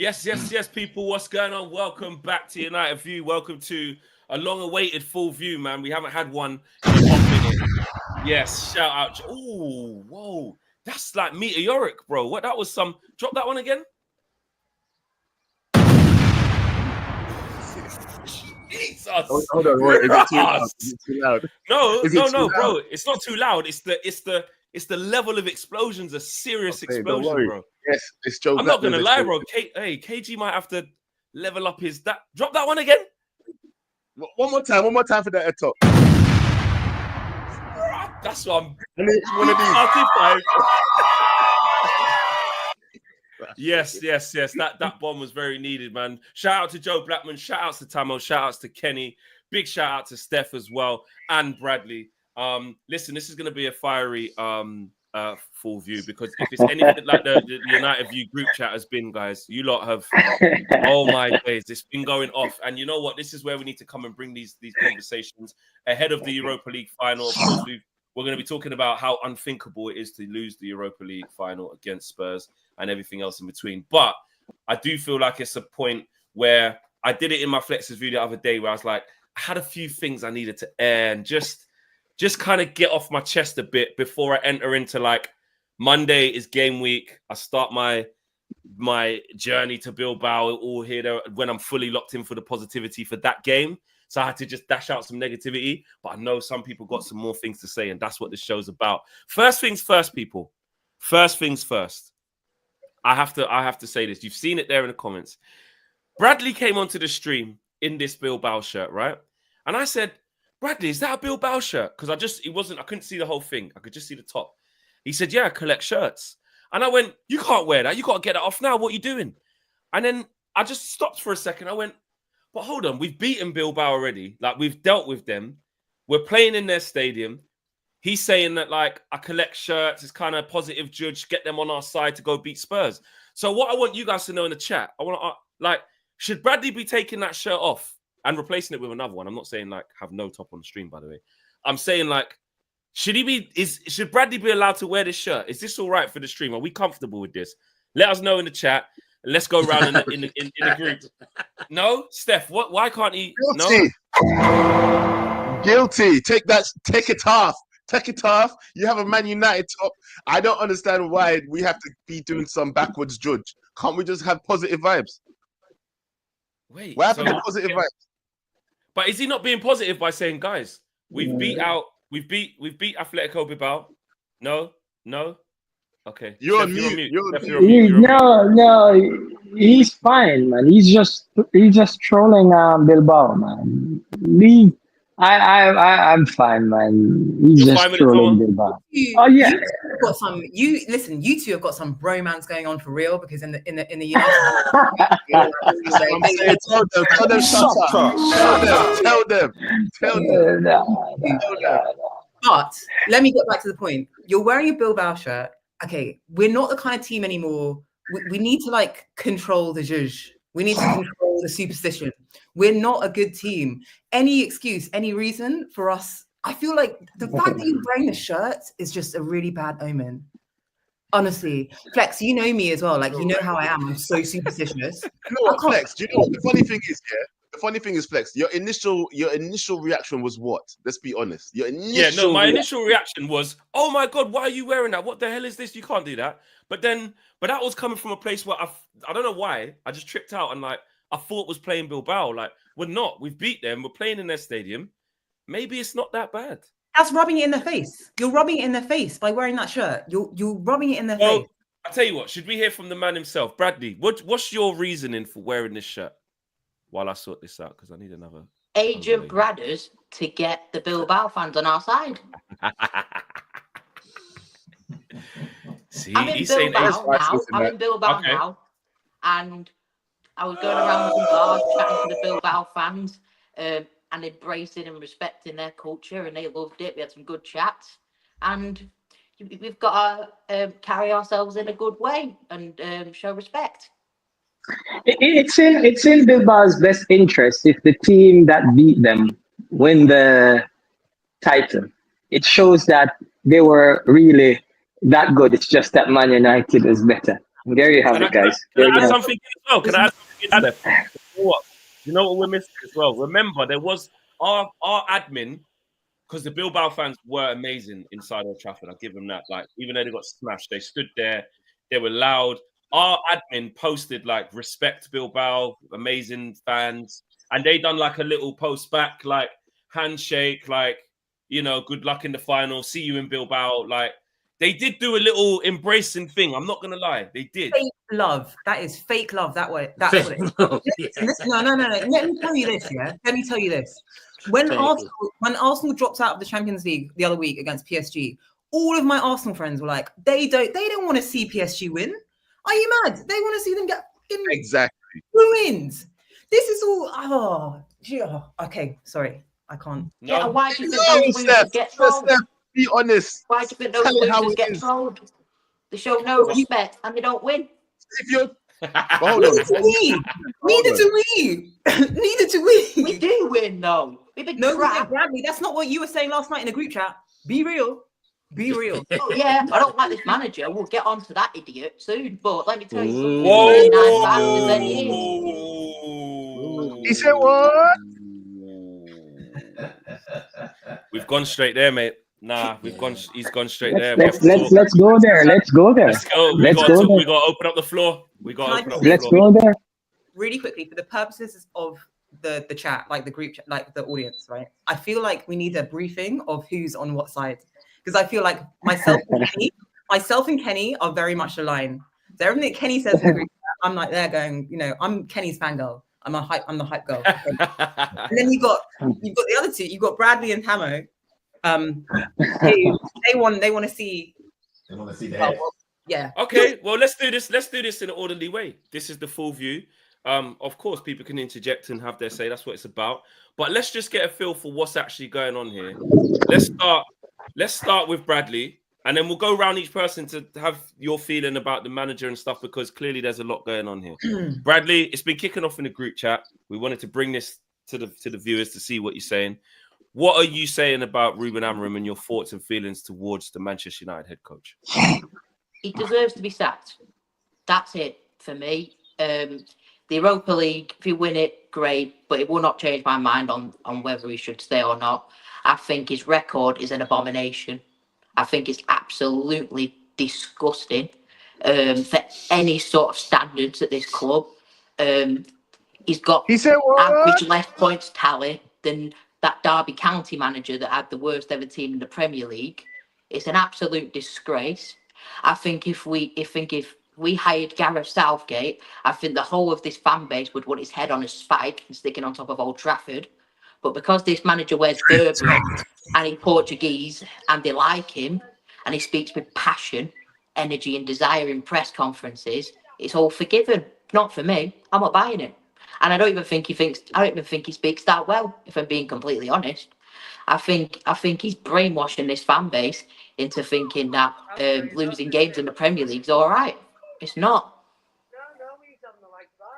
Yes, people. What's going on? Welcome back to United View. Welcome to a long-awaited full view, man. We haven't had one in a hot minute. Yes, shout out. Oh, whoa. That's like meteoric, bro. What? That was some... Drop that one again. Jesus. Hold on, wait. Is it too loud? Is it too loud? No, bro. It's not too loud. It's the level of explosions, a serious explosion, bro. Yes, it's Joe. I'm not gonna lie, bro. KG might have to level up his that. Drop that one again. One more time for that at top. That's what I'm. One of these. Yes. That bomb was very needed, man. Shout out to Joe Blackman. Shout outs to Tamo. Shout outs to Kenny. Big shout out to Steph as well and Bradley. Listen, this is going to be a fiery full view, because if it's anything like the United View group chat has been, guys, you lot have, oh my days, it's been going off. And you know what? This is where we need to come and bring these conversations ahead of the Europa League final. Of course, we're going to be talking about how unthinkable it is to lose the Europa League final against Spurs and everything else in between. But I do feel like it's a point where I did it in my Flexes view the other day, where I was like, I had a few things I needed to air and just kind of get off my chest a bit before I enter into, like, Monday is game week. I start my journey to Bilbao all here when I'm fully locked in for the positivity for that game. So I had to just dash out some negativity, but I know some people got some more things to say, and that's what this show's about. First things first, people. First things first. I have to say this. You've seen it there in the comments. Bradley came onto the stream in this Bilbao shirt, right? And I said, Bradley, is that a Bilbao shirt? Because I couldn't see the whole thing. I could just see the top. He said, yeah, I collect shirts. And I went, you can't wear that. You got to get that off now. What are you doing? And then I just stopped for a second. I went, but hold on. We've beaten Bilbao already. Like, we've dealt with them. We're playing in their stadium. He's saying that, like, I collect shirts. It's kind of positive judge. Get them on our side to go beat Spurs. So what I want you guys to know in the chat, I want to, like, should Bradley be taking that shirt off and replacing it with another one? I'm not saying, like, have no top on the stream, by the way. I'm saying, like, should Bradley be allowed to wear this shirt? Is this all right for the stream? Are we comfortable with this? Let us know in the chat. Let's go around in the group. No, Steph, why can't he? Guilty. No? Guilty. Take it off. Take it off. You have a Man United top. I don't understand why we have to be doing some backwards judge. Can't we just have positive vibes? Wait, what happened to positive vibes? But is he not being positive by saying, guys, we've beat Atletico Bilbao? No. Okay. You're on mute. No, he's fine, man. He's just trolling Bilbao, man. I'm fine, man. He's just trolling Bilbao. You two have got some bromance going on for real, because in the United Tell them. But let me get back to the point. You're wearing a Bilbao shirt. Okay, we're not the kind of team anymore. We need to, like, control the zhuzh. We need to control the superstition. We're not a good team. Any excuse, any reason for us, I feel like the fact that you're wearing the shirt is just a really bad omen. Honestly. Flex, you know me as well. Like, you know how I am. I'm so superstitious. You know what, Flex? Do you know what the funny thing is, yeah? The funny thing is, Flex, your initial reaction was what? Let's be honest. My initial reaction was, oh my God, why are you wearing that? What the hell is this? You can't do that. But that was coming from a place where I don't know why. I just tripped out and, like, I thought was playing Bilbao. Like, we're not. We've beat them. We're playing in their stadium. Maybe it's not that bad. That's rubbing it in their face. You're rubbing it in their face by wearing that shirt. You're rubbing it in their face. I'll tell you what. Should we hear from the man himself? Bradley, what's your reasoning for wearing this shirt? While I sort this out, because I need another Agent Bradders to get the Bilbao fans on our side. See, I'm in Bilbao now, and I was going around with the bars chatting to the Bilbao fans and embracing and respecting their culture, and they loved it. We had some good chats, and we've got to carry ourselves in a good way and show respect. It's in Bilbao's best interest if the team that beat them win the title. It shows that they were really that good. It's just that Man United is better. There you have it, guys. Can I add something as well? Can I add something in there? What? You know what we're missing as well? Remember, there was our admin, because the Bilbao fans were amazing inside Old Trafford. I'll give them that. Like, even though they got smashed, they stood there. They were loud. Our admin posted, like, respect Bilbao, amazing fans. And they done, like, a little post back, like, handshake, like, you know, good luck in the final. See you in Bilbao. Like, they did do a little embracing thing. I'm not going to lie. They did. Fake love. That is fake love. That's what it is. No. Let me tell you this, yeah? Let me tell you this. When Arsenal dropped out of the Champions League the other week against PSG, all of my Arsenal friends were like, they don't want to see PSG win. Are you mad? They want to see them get exactly ruined. This is all okay. Sorry, I can't. No. Yeah, why do you think those losers get trolled? Be honest. Why do you think those losers get trolled? They show no respect and they don't win. If you're Neither do we. Neither do we. We do win, though. Bradley, that's not what you were saying last night in the group chat. Be real. Be real. Oh, yeah, I don't like this manager. We'll get on to that idiot soon. But let me tell you something. He said what? We've gone straight there, mate. Nah, he's gone straight there. Let's go there. Let's go there. Let's go. We got to open up the floor. Let's go there. Really quickly, for the purposes of the chat, like the group chat, like the audience, right? I feel like we need a briefing of who's on what side. Because I feel like myself and Kenny are very much aligned. So everything that Kenny says in the group chat, I'm like there going, you know, I'm Kenny's fangirl. I'm the hype girl. And then you've got the other two. You've got Bradley and Tamo. They want to see. They want to see the head. Yeah. Okay. Well, let's do this. Let's do this in an orderly way. This is the full view. Of course, people can interject and have their say. That's what it's about. But let's just get a feel for what's actually going on here. Let's start with Bradley, and then we'll go around each person to have your feeling about the manager and stuff, because clearly there's a lot going on here. Bradley, it's been kicking off in the group chat. We wanted to bring this to the viewers to see what you're saying. What are you saying about Ruben Amorim and your thoughts and feelings towards the Manchester United head coach? He deserves to be sacked. That's it for me. The Europa League, if you win it, great, but it will not change my mind on whether he should stay or not. I think his record is an abomination. I think it's absolutely disgusting for any sort of standards at this club. He's got average less points tally than that Derby County manager that had the worst ever team in the Premier League. It's an absolute disgrace. I think if we hired Gareth Southgate, I think the whole of this fan base would want his head on a spike and sticking on top of Old Trafford. But because this manager wears Burberry and he's Portuguese and they like him and he speaks with passion, energy and desire in press conferences, it's all forgiven. Not for me. I'm not buying it. And I don't even think he speaks that well, if I'm being completely honest. I think he's brainwashing this fan base into thinking that losing games in the Premier League is all right. It's not.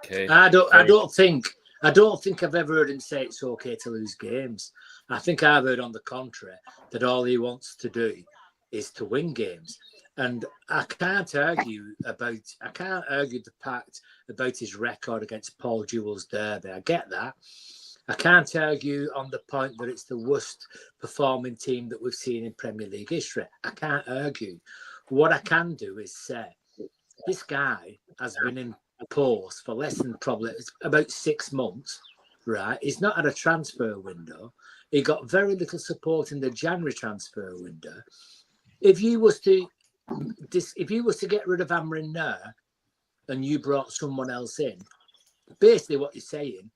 Okay. I don't think I've ever heard him say it's okay to lose games. I think I've heard on the contrary that all he wants to do is to win games. And I can't argue the fact about his record against Paul Jewell's derby. I get that. I can't argue on the point that it's the worst performing team that we've seen in Premier League history. I can't argue. What I can do is say this guy has been in post for less than probably about 6 months, right? He's not had a transfer window. He got very little support in the January transfer window. If you was to get rid of Amorim now and you brought someone else in, basically what you're saying,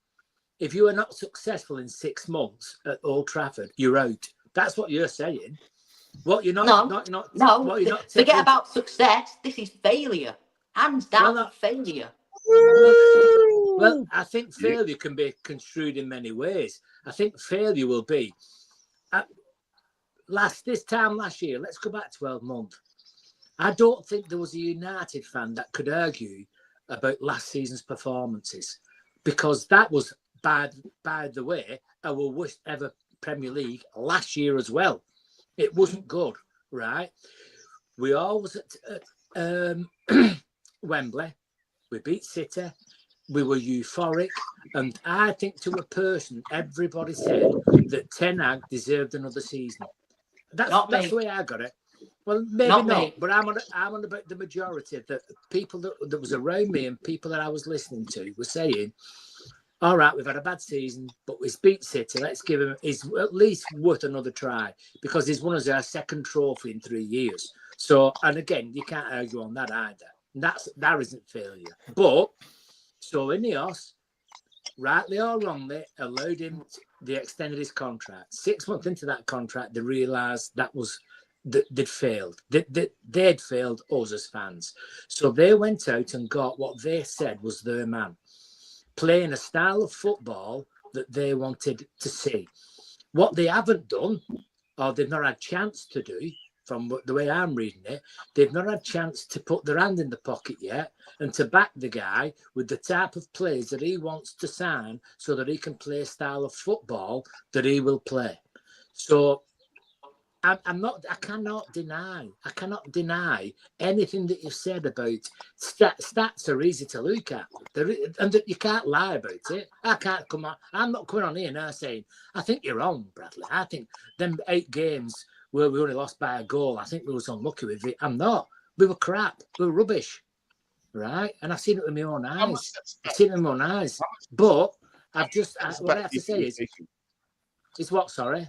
if you are not successful in 6 months at Old Trafford, you're out. That's what you're saying. What you're not. Forget about success. This is failure. Hands down, failure. Well, I think failure can be construed in many ways. I think failure will be this time last year. Let's go back 12 months. I don't think there was a United fan that could argue about last season's performances, because that was, by the way, our worst ever Premier League last year as well. It wasn't good, right? We always Wembley. We beat City. We were euphoric. And I think to a person, everybody said that Ten Hag deserved another season. That's the way I got it. Well, maybe not, but I'm on about the majority of the people that was around me and people that I was listening to were saying, all right, we've had a bad season, but we beat City. Let's give him, he's at least worth another try because he's won us our second trophy in 3 years. So, and again, you can't argue on that either. That isn't failure. But, so Ineos, rightly or wrongly, allowed him, they extended his contract. 6 months into that contract, they realised they'd failed. They'd failed us as fans. So they went out and got what they said was their man, playing a style of football that they wanted to see. What they haven't done, or they've not had chance to do, from the way I'm reading it, they've not had chance to put their hand in the pocket yet and to back the guy with the type of players that he wants to sign so that he can play a style of football that he will play. So I cannot deny anything that you've said about stats are easy to look at, and that you can't lie about it. I'm not coming on here now saying, I think you're wrong, Bradley. I think them 8 games where we only lost by a goal, I think we was unlucky with it. I'm not. We were crap. We were rubbish, right? And I've seen it with my own eyes. But what I have to say is what, sorry?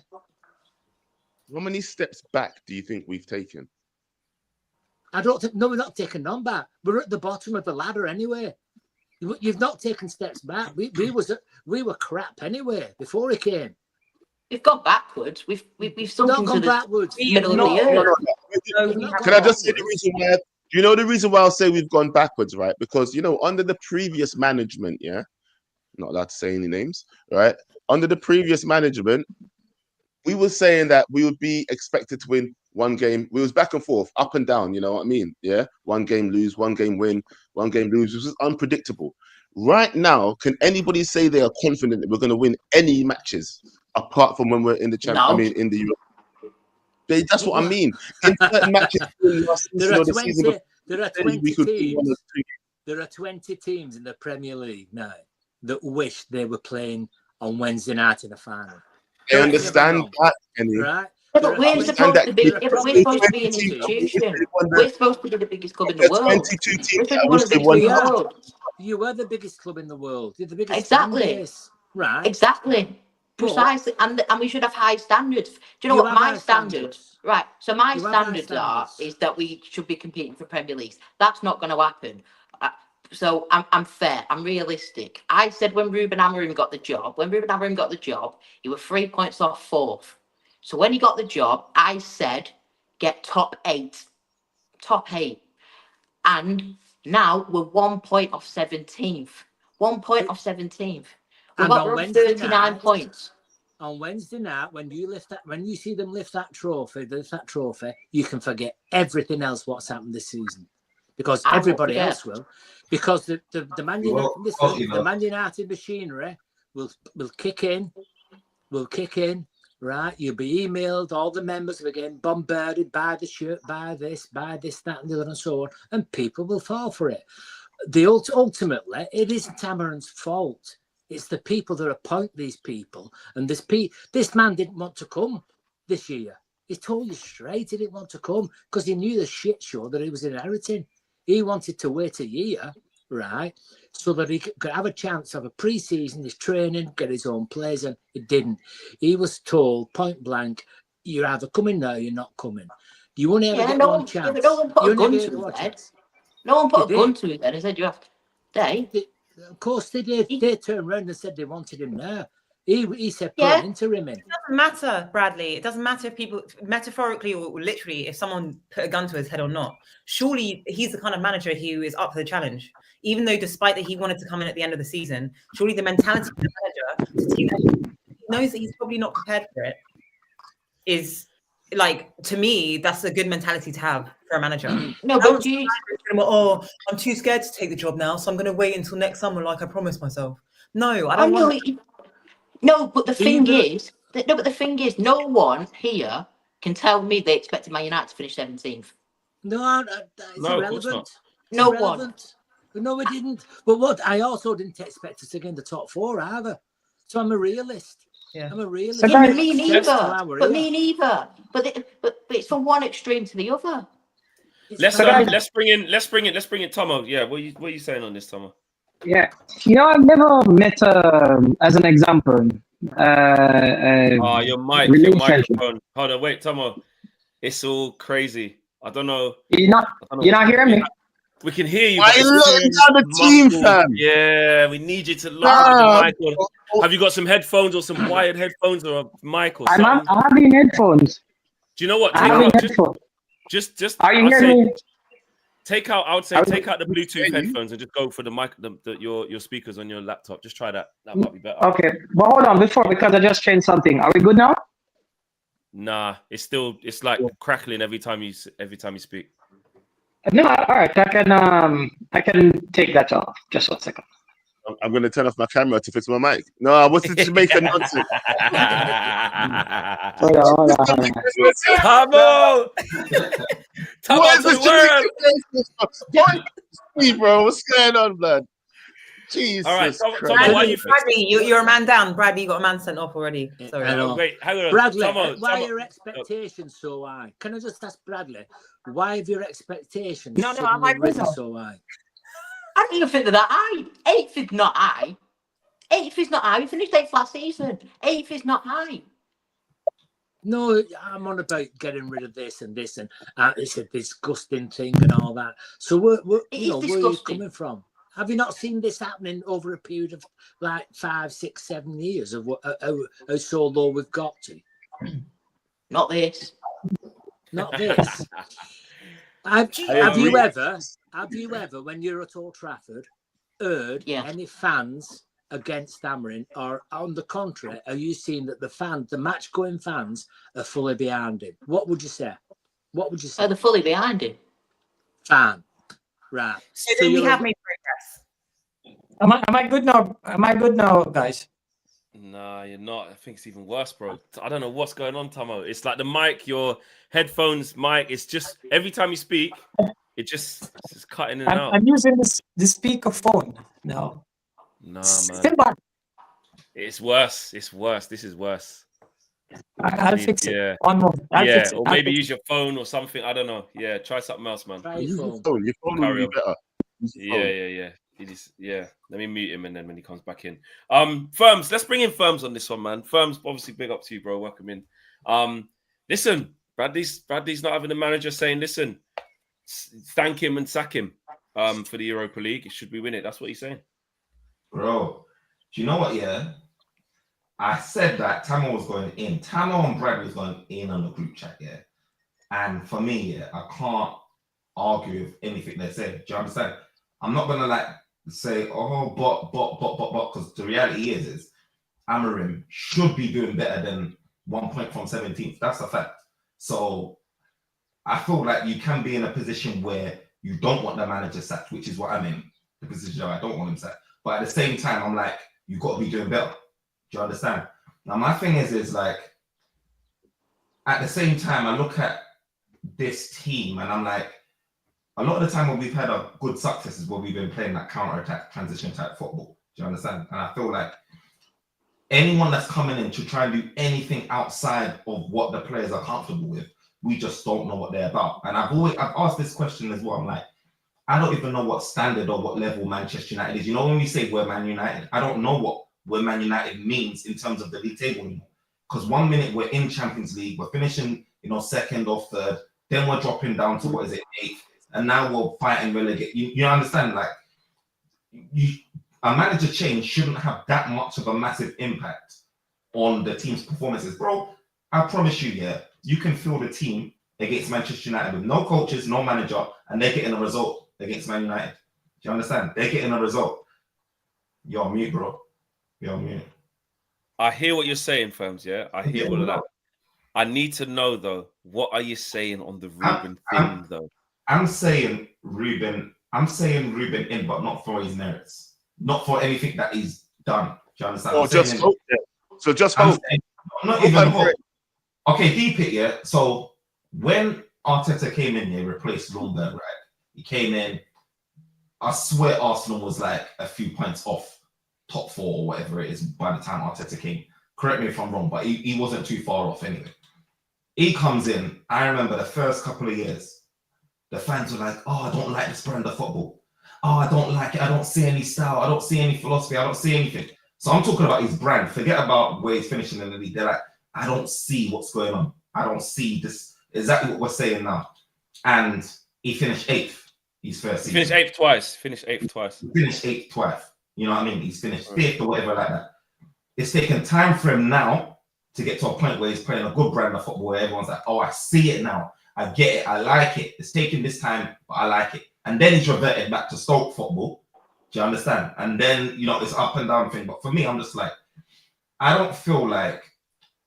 How many steps back do you think we've taken? I don't think. No, we're not taking none back. We're at the bottom of the ladder anyway. You've not taken steps back. We were crap anyway before he came. We've gone backwards. We've sunk not into gone the backwards. middle of the earth. Can I just say the reason why? Do you know the reason why I'll say we've gone backwards, right? Because under the previous management, yeah, not allowed to say any names, right? Under the previous management, we were saying that we would be expected to win one game. We was back and forth, up and down, you know what I mean? Yeah. One game lose, one game win, one game lose. It was unpredictable. Right now, can anybody say they are confident that we're going to win any matches apart from when we're in the champion? No. I mean, in the Europa. That's what I mean. In certain matches, there are 20 teams in the Premier League now that wish they were playing on Wednesday night in the final. I understand that, Kenny. Right? Yeah, but we're supposed to be. We're supposed to be an institution. We're supposed to be the biggest club in the world. 22 teams. You were the biggest club in the world. You're the biggest. Exactly. Right. Exactly. Precisely. And we should have high standards. Do you know what my standards? Right. So my standards is that we should be competing for Premier Leagues. That's not going to happen. So I'm fair. I'm realistic. I said when Ruben Amorim got the job, he was 3 points off 4th. So when he got the job, I said get top 8. And now we're 1 point off 17th. 1 point off 17th. We've got 39 points. On Wednesday night, when you see them lift that trophy, you can forget everything else what's happened this season. Because everybody else will. Because the Man United, the Man United machinery will kick in. Right? You'll be emailed, all the members will get bombarded, buy the shirt, buy this, that, and the other, and so on. And people will fall for it. Ultimately, it isn't Amarin's fault. It's the people that appoint these people. And this man didn't want to come this year. He told you straight he didn't want to come because he knew the shit show that he was inheriting. He wanted to wait a year, right, so that he could have a chance of a pre-season, his training, get his own players, and he didn't. He was told point blank, you're either coming now, you're not coming. You only ever get one chance. No one put a gun to his head. No one put a gun to his head and said, you have to stay. Of course they did. They turned around and said they wanted him there. He said, put an interim in. It doesn't matter, Bradley. It doesn't matter if people, metaphorically or literally, if someone put a gun to his head or not. Surely he's the kind of manager who is up for the challenge. Even though, despite that he wanted to come in at the end of the season, surely the mentality of the manager to see that he knows that he's probably not prepared for it is, like, to me, that's a good mentality to have for a manager. No, but I'm too scared to take the job now, so I'm going to wait until next summer, like I promised myself. No, I don't want. No, but the thing is, no one here can tell me they expected Man United to finish 17th. No, it's irrelevant. No Irrelevant. No, we didn't. But what I also didn't expect us to get in the top 4 either. So I'm a realist. Yeah. I'm a realist. one. Yeah, me That's neither. why we're But here. me neither. But it's from one extreme to the other. Let's bring in Tomo. Yeah, what are you saying on this, Tomo? Yeah, I've never met, as an example, Your relationship. microphone. Hold on, wait, Tomo. It's all crazy. I don't know. You're not hearing me. We can hear you. Why but you it's letting too down the team, muffled. fam? Yeah, we need you to lock in the mic. Have you got some headphones or some wired headphones or a mic or something? I'm having headphones. Do you know what? I'm having headphones. Just. Are you hearing me? Take out. I would say take out the Bluetooth headphones and just go for the mic, your speakers on your laptop. Just try that. That might be better. Okay, but hold on because I just changed something. Are we good now? Nah, it's like crackling every time you speak. No, all right. I can take that off. Just 1 second. I'm going to turn off my camera to fix my mic. No, what's the Jamaican nonsense? Hold on. Tamo! What is this Jamaican nonsense, bro? What's going on, blood? Jesus. All right, Christ. Bradley, you're a man down. Bradley, you got a man sent off already. Sorry. Wait, hang on. Bradley, why are your expectations so high? Can I just ask Bradley, why have your expectations suddenly risen so high? I don't even think they're that high. 8th is not high. 8th is not high. We finished 8th last season. 8th is not high. No, I'm on about getting rid of this and this, and it's a disgusting thing and all that. So where are you coming from? Have you not seen this happening over a period of like 5, 6, 7 years of how so low we've got to? Not this. Not this. Have you ever, when you're at Old Trafford, heard any fans against Amorim, or on the contrary, are you seeing that the match-going fans are fully behind him? What would you say? They're fully behind him. Fan, right? So then we have made progress. Am I good now? Am I good now, guys? Nah, you're not. I think it's even worse, bro. I don't know what's going on, Tomo. It's like the mic, your headphones, mic. It's just every time you speak, it's just cutting in and out. I'm using the speakerphone now. Nah, man. Still bad. It's worse. It's worse. This is worse. I'll fix it. Yeah. One more. Fix it. Or maybe use your phone or something. I don't know. Yeah, try something else, man. Try your phone. Your phone will be better. Yeah. Let me mute him, and then when he comes back in, Firms. Let's bring in Firms on this one, man. Firms, obviously, big up to you, bro. Welcome in. Listen, Bradley's not having a manager saying, listen, thank him and sack him. For the Europa League, should we win it? That's what he's saying. Bro, do you know what? Yeah, I said that Tamo was going in. Tamo and Bradley was going in on the group chat. Yeah, and for me, yeah, I can't argue with anything they say. Do you understand? I'm not gonna say, but, because the reality is Amorim should be doing better than 1 point from 17th. That's a fact. So I feel like you can be in a position where you don't want the manager sacked, which is what I'm in. The position I don't want him sacked. But at the same time, I'm like, you've got to be doing better. Do you understand? Now, my thing is like, at the same time, I look at this team and I'm like, a lot of the time when we've had a good success is when we've been playing that counter-attack, transition type football. Do you understand? And I feel like anyone that's coming in to try and do anything outside of what the players are comfortable with, we just don't know what they're about. And I've asked this question as well. I'm like, I don't even know what standard or what level Manchester United is. You know, when we say we're Man United, I don't know what we're Man United means in terms of the league table anymore. Because 1 minute we're in Champions League, we're finishing, second or third, then we're dropping down to 8th, and now we're fighting relegate. You understand? Like, a manager change shouldn't have that much of a massive impact on the team's performances, bro. I promise you, you can field a team against Manchester United with no coaches, no manager, and they're getting a result against Man United. Do you understand? They're getting a result. You're on mute, bro. You're on mute. I hear what you're saying, Firms. Yeah, I hear all of that. I need to know though, what are you saying on the Ruben thing, though? I'm saying Ruben in, but not for his merits, not for anything that he's done. Do you understand? Oh, just hope. So just hope. Not even hope. Okay, deep it, yeah. So when Arteta came in, replaced Lundberg, right? He came in, I swear Arsenal was like a few points off top 4 or whatever it is by the time Arteta came. Correct me if I'm wrong, but he wasn't too far off anyway. He comes in. I remember the first couple of years, the fans were like, "Oh, I don't like this brand of football. Oh, I don't like it. I don't see any style. I don't see any philosophy. I don't see anything." So I'm talking about his brand. Forget about where he's finishing in the league. They're like, "I don't see what's going on. I don't see this." Exactly what we're saying now. And he finished 8th his first season. Finished 8th twice. Finished 8th twice. Finished 8th twice. You know what I mean? He's finished 5th or whatever like that. It's taken time for him now to get to a point where he's playing a good brand of football where everyone's like, "Oh, I see it now. I get it. I like it. It's taking this time, but I like it." And then he's reverted back to Stoke football. Do you understand? And then, you know, it's up and down thing. But for me, I'm just like, I don't feel like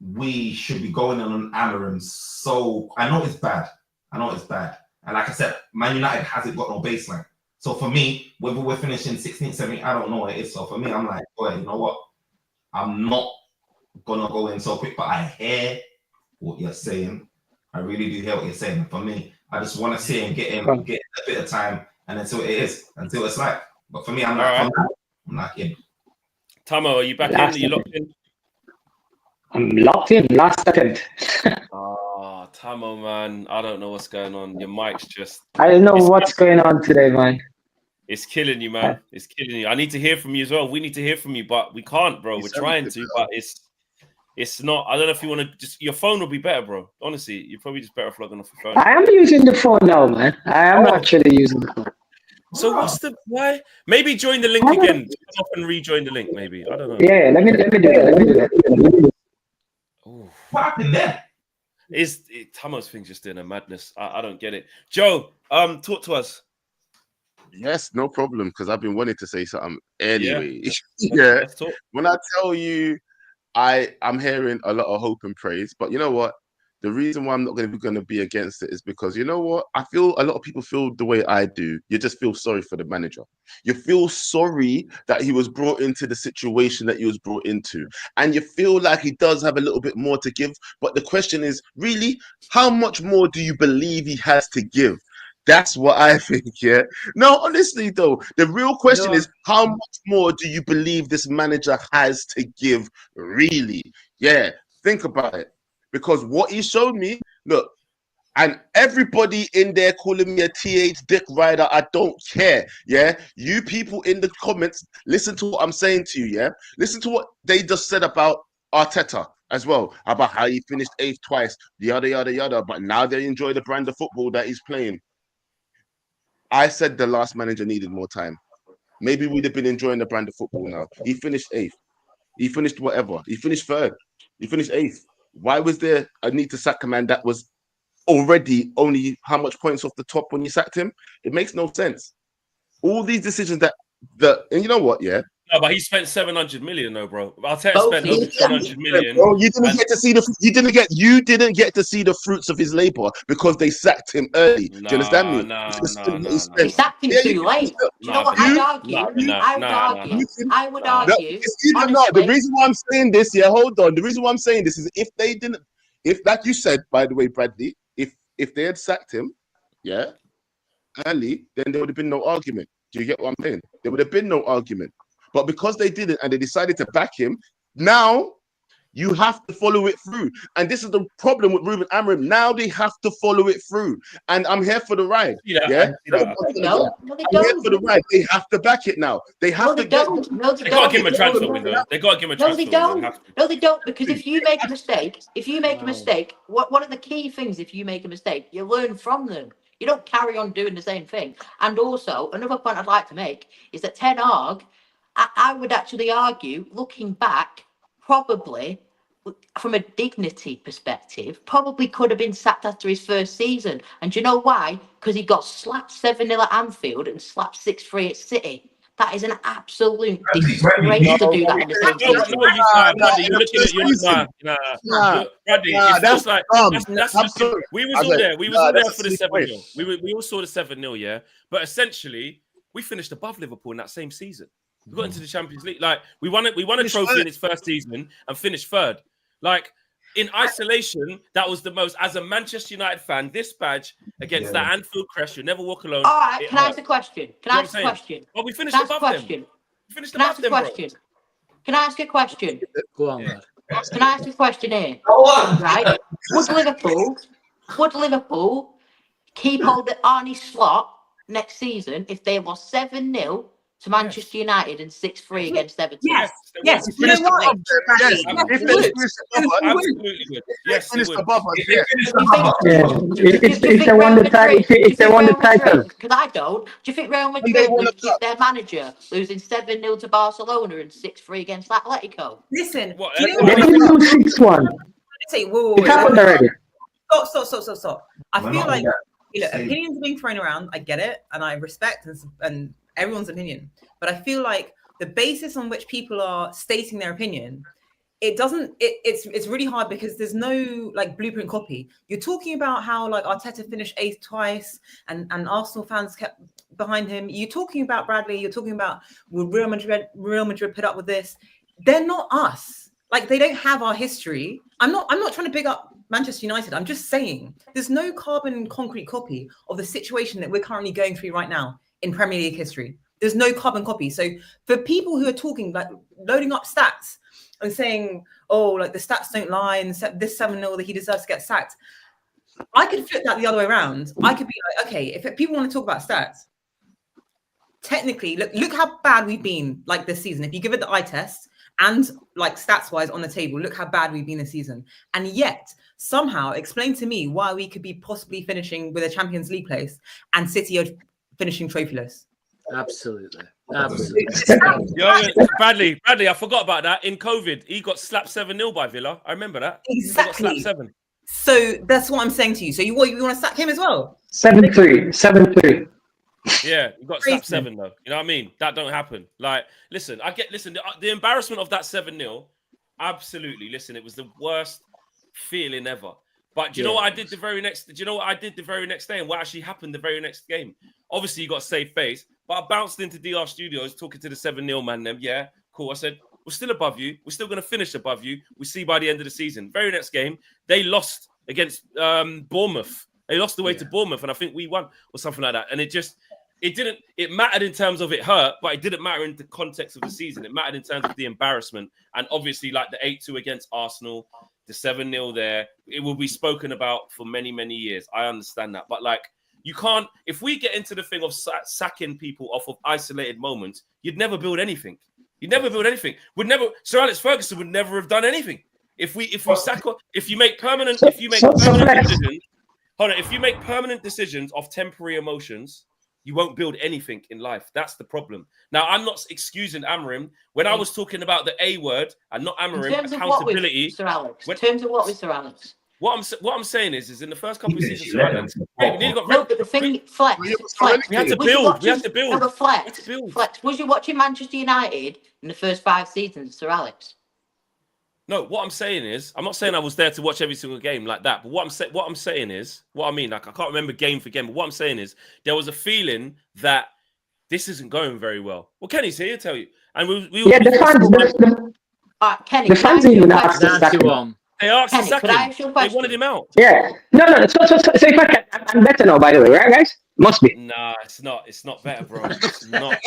we should be going on Amorim. So I know it's bad. And like I said, Man United hasn't got no baseline. So for me, whether we're finishing 16th, 17th, I don't know what it is. So for me, I'm like, boy, you know what? I'm not going to go in so quick, but I hear what you're saying. I really do hear what you're saying. For me, I just want to see him get a bit of time and until it is, until it's like. But for me, I'm like, I'm like in. Tamo, are you back in? Are you locked in? I'm locked in. Last second. Oh, Tamo, man. I don't know what's going on. Your mic's just... I don't know what's going on today, man. It's killing you, man. It's killing you. I need to hear from you as well. We need to hear from you, but we can't, bro. We're trying to, but it's not. I don't know if you want to just... Your phone will be better, bro. Honestly, you're probably just better off logging off your phone. I am using the phone now, man. I am actually using the phone. So what's the... Why? Maybe join the link again. Come off and rejoin the link, maybe. I don't know. Yeah, let me do that. Ooh. What happened there? Tamo's thing's just doing a madness. I don't get it. Joe, talk to us. Yes, no problem, because I've been wanting to say something anyway. Yeah. Let's talk. When I tell you, I'm hearing a lot of hope and praise, but you know what? The reason why I'm not going to be against it is because, you know what? I feel a lot of people feel the way I do. You just feel sorry for the manager. You feel sorry that he was brought into the situation that he was brought into. And you feel like he does have a little bit more to give. But the question is, really, how much more do you believe he has to give? That's what I think, yeah? No, honestly, though, the real question is, how much more do you believe this manager has to give, really? Yeah, think about it. Because what he showed me, look, and everybody in there calling me a TH dick rider, I don't care, yeah? You people in the comments, listen to what I'm saying to you, yeah? Listen to what they just said about Arteta as well, about how he finished 8th twice, yada, yada, yada, but now they enjoy the brand of football that he's playing. I said the last manager needed more time. Maybe we'd have been enjoying the brand of football now. He finished 8th. He finished whatever. He finished 3rd. He finished 8th. Why was there a need to sack a man that was already only how much points off the top when you sacked him? It makes no sense. All these decisions and you know what, yeah? No, but he spent 700 million, though, bro. Arteta spent over 700 million. Bro, you didn't get to see the fruits of his labor because they sacked him early. Do you understand me? They sacked him too late. Do you know what I'd argue? I would argue. The reason why I'm saying this, hold on. The reason why I'm saying this is if like you said, by the way, Bradley, if they had sacked him, early, then there would have been no argument. Do you get what I'm saying? There would have been no argument. But because they didn't and they decided to back him, now you have to follow it through. And this is the problem with Ruben Amorim. Now they have to follow it through. And I'm here for the ride. No, they I'm here for the ride. They have to back it now. They have to get... No, they got to give him a transfer window. They got to give him a transfer window. No, they don't. Because if you make a mistake, one of the key things, if you make a mistake, you learn from them. You don't carry on doing the same thing. And also, another point I'd like to make is that Ten Hag, I would actually argue, looking back, probably from a dignity perspective, probably could have been sacked after his first season. And do you know why? Because he got slapped 7-0 at Anfield and slapped 6-3 at City. That is an absolute disgrace to do that in the same season. We was all there. We was all there for the 7-0. We all saw the 7-0, yeah. But essentially, we finished above Liverpool in that same season. We got into the Champions League. Like we won a trophy in his first season and finished 3rd. Like in isolation, that was the most. As a Manchester United fan, this badge against that Anfield crest, you never walk alone. All right, can I ask a question? Can I ask a question? Oh, we finished above them. We finished above them, bro. Can I ask a question? Go on, lad. Can I ask a question here? Right? Would Liverpool keep hold of Arnie's slot next season if they was 7-0 to Manchester United and 6-3 against Everton? Yes. You know what? Yes, if they finish above us, Absolutely good. Yes, finish it would. above us. Yeah. If they won the title. Because I don't. Do you think Real Madrid would keep their manager losing 7-0 to Barcelona and 6-3 against Atletico? Listen, What, do you know They what? didn't lose 6-1. Say, whoa, It happened already. Stop. I feel like opinions are being thrown around. I get it, and I respect and everyone's opinion. But I feel like the basis on which people are stating their opinion, it's really hard because there's no like blueprint copy. You're talking about how like Arteta finished 8th twice and Arsenal fans kept behind him. You're talking about Bradley. You're talking about will Real Madrid put up with this? They're not us. Like they don't have our history. I'm not trying to big up Manchester United. I'm just saying there's no carbon concrete copy of the situation that we're currently going through right now in Premier League history. There's no carbon copy. So for people who are talking, like loading up stats and saying, oh, like the stats don't lie and this 7-0 that he deserves to get sacked, I could flip that the other way around. I could be like, okay, if people want to talk about stats, technically, look how bad we've been like this season. If you give it the eye test and like stats-wise on the table, look how bad we've been this season. And yet, somehow explain to me why we could be possibly finishing with a Champions League place and City are finishing trophyless. Absolutely. Yo, Bradley, I forgot about that. In COVID, he got slapped 7-0 by Villa. I remember that. Exactly. He got slapped 7. So that's what I'm saying to you. So you want to sack him as well? 7-3. Yeah, you got slapped 7 though. You know what I mean? That don't happen. Like, listen, the embarrassment of that 7-0, absolutely. Listen, it was the worst feeling ever. But do you know what I did the very next? Do you know what I did the very next day, and what actually happened the very next game? Obviously, you got a safe face, but I bounced into DR Studios talking to the 7-0 man. Them, yeah, cool. I said, we're still above you. We're still going to finish above you. We see by the end of the season. Very next game, they lost against Bournemouth. They lost the way to Bournemouth, and I think we won or something like that. And it mattered in terms of it hurt, but it didn't matter in the context of the season. It mattered in terms of the embarrassment. And obviously, like the 8-2 against Arsenal, the 7-0 there, it will be spoken about for many, many years. I understand that. But like, you can't, if we get into the thing of sacking people off of isolated moments, you'd never build anything. Sir Alex Ferguson would never have done anything. If you make permanent decisions of temporary emotions, you won't build anything in life. That's the problem. Now, I'm not excusing Amorim. When I was talking about the A word and not Amorim, accountability. Sir Alex? In terms of what with Sir Alex? What I'm saying is in the first couple of seasons, but the thing, Flex, we had to build. No, but Flex, was you watching Manchester United in the first 5 seasons, Sir Alex? No, what I'm saying is, I'm not saying I was there to watch every single game like that. But what I'm saying is, what I mean, like I can't remember game for game. But what I'm saying is, there was a feeling that this isn't going very well. Well, Kenny's here to tell you, and Kenny, the fans even asked us that. They asked to sack him. They wanted him out. Yeah. No. So if I can, I'm better now, by the way, right, guys? Must be. Nah, it's not. It's not better, bro. It's not.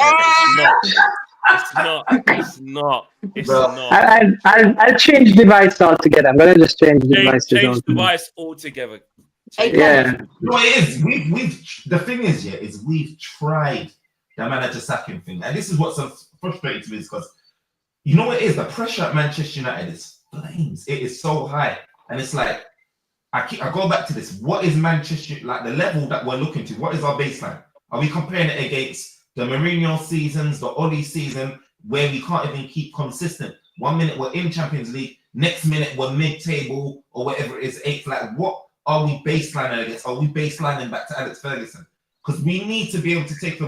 I'll change device altogether. I'm gonna just change devices. Change device altogether. Yeah. No, it is. We've the thing is, is we've tried the manager sacking thing, and this is what's so frustrating to me is because you know what it is. The pressure at Manchester United is flames. It is so high, and it's like I go back to this. What is Manchester like? The level that we're looking to. What is our baseline? Are we comparing it against the Mourinho seasons, the Oli season, where we can't even keep consistent? 1 minute we're in Champions League, next minute we're mid-table or whatever it is, 8th. Like, what are we baselining against? Are we baselining back to Alex Ferguson? Because we need to be able to take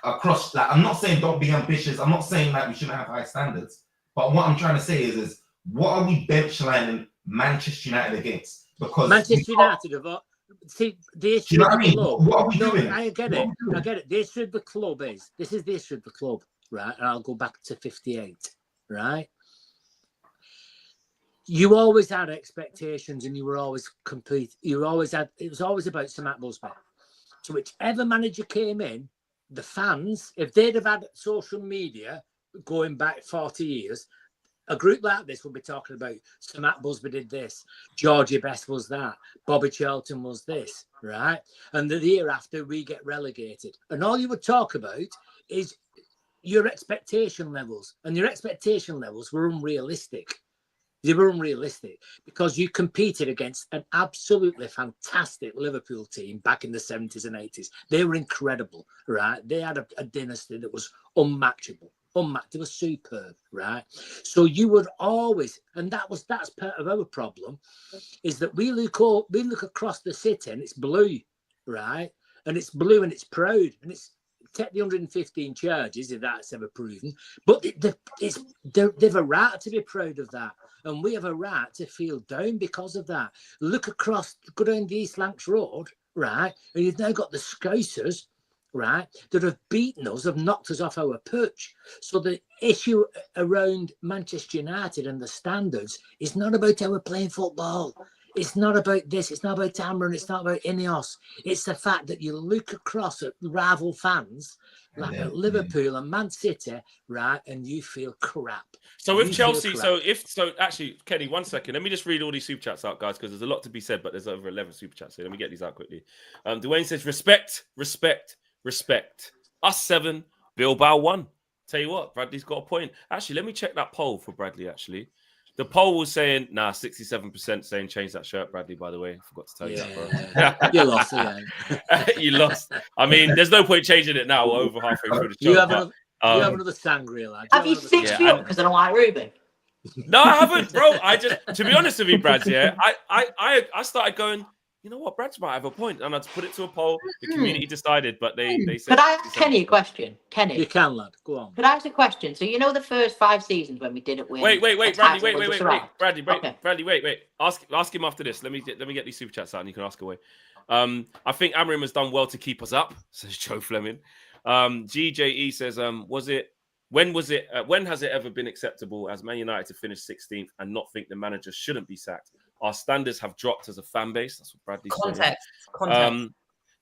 across. Like, I'm not saying don't be ambitious. I'm not saying like we shouldn't have high standards. But what I'm trying to say is what are we benchlining Manchester United against? Because Manchester United have. See, the issue. Do you know what I mean? What are we doing? I get it. The issue of the club is this is the issue of the club, right? And I'll go back to '58, right? you always had expectations, and you were always complete. You always had. It was always about St Matt Busby. So whichever manager came in, the fans, if they'd have had social media going back 40 years, a group like this would be talking about Sir Matt Busby did this, Georgie Best was that, Bobby Charlton was this, right? And the year after we get relegated. And all you would talk about is your expectation levels. And your expectation levels were unrealistic. They were unrealistic because you competed against an absolutely fantastic Liverpool team back in the 70s and 80s. They were incredible, right? They had a dynasty that was unmatchable. They were superb, right? So you would always, and that's part of our problem, is that we look across the city and it's blue, right? And it's blue and it's proud, and it's take the 115 charges if that's ever proven, but they've a right to be proud of that, and we have a right to feel down because of that. Look across, go down the East Lancs Road, right? And you've now got the Scousers, right, that have beaten us, have knocked us off our perch. So the issue around Manchester United and the standards is not about how we're playing football. It's not about this. It's not about Cameron. It's not about Ineos. It's the fact that you look across at rival fans like at Liverpool and Man City, right, and you feel crap. So with Chelsea, actually, Kenny, 1 second. Let me just read all these super chats out, guys, because there's a lot to be said, but there's over 11 super chats. So let me get these out quickly. Dwayne says, respect. Us 7, Bilbao 1. Tell you what, Bradley's got a point. Actually, let me check that poll for Bradley, actually. The poll was saying, 67% saying change that shirt, Bradley, by the way. I forgot to tell you that, bro. You lost again. You lost. I mean, there's no point changing it now. We're over halfway through the show. You have another sangria, lad. Have you stitched me up because I don't like Ruben? No, I haven't, bro. To be honest with you, Brad, I started going, you know what, Brad's might have a point. And I put it to a poll. The community decided, but they said. Could I ask Kenny a question? Kenny. You can, lad. Go on. Could I ask a question? So, you know the first 5 seasons when we didn't win? Wait, Bradley, Bradley, wait. Okay. Ask him after this. Let me get these super chats out and you can ask away. I think Amorim has done well to keep us up, says Joe Fleming. GJE says, when has it ever been acceptable as Man United to finish 16th and not think the manager shouldn't be sacked? Our standards have dropped as a fan base. That's what Bradley said. Context.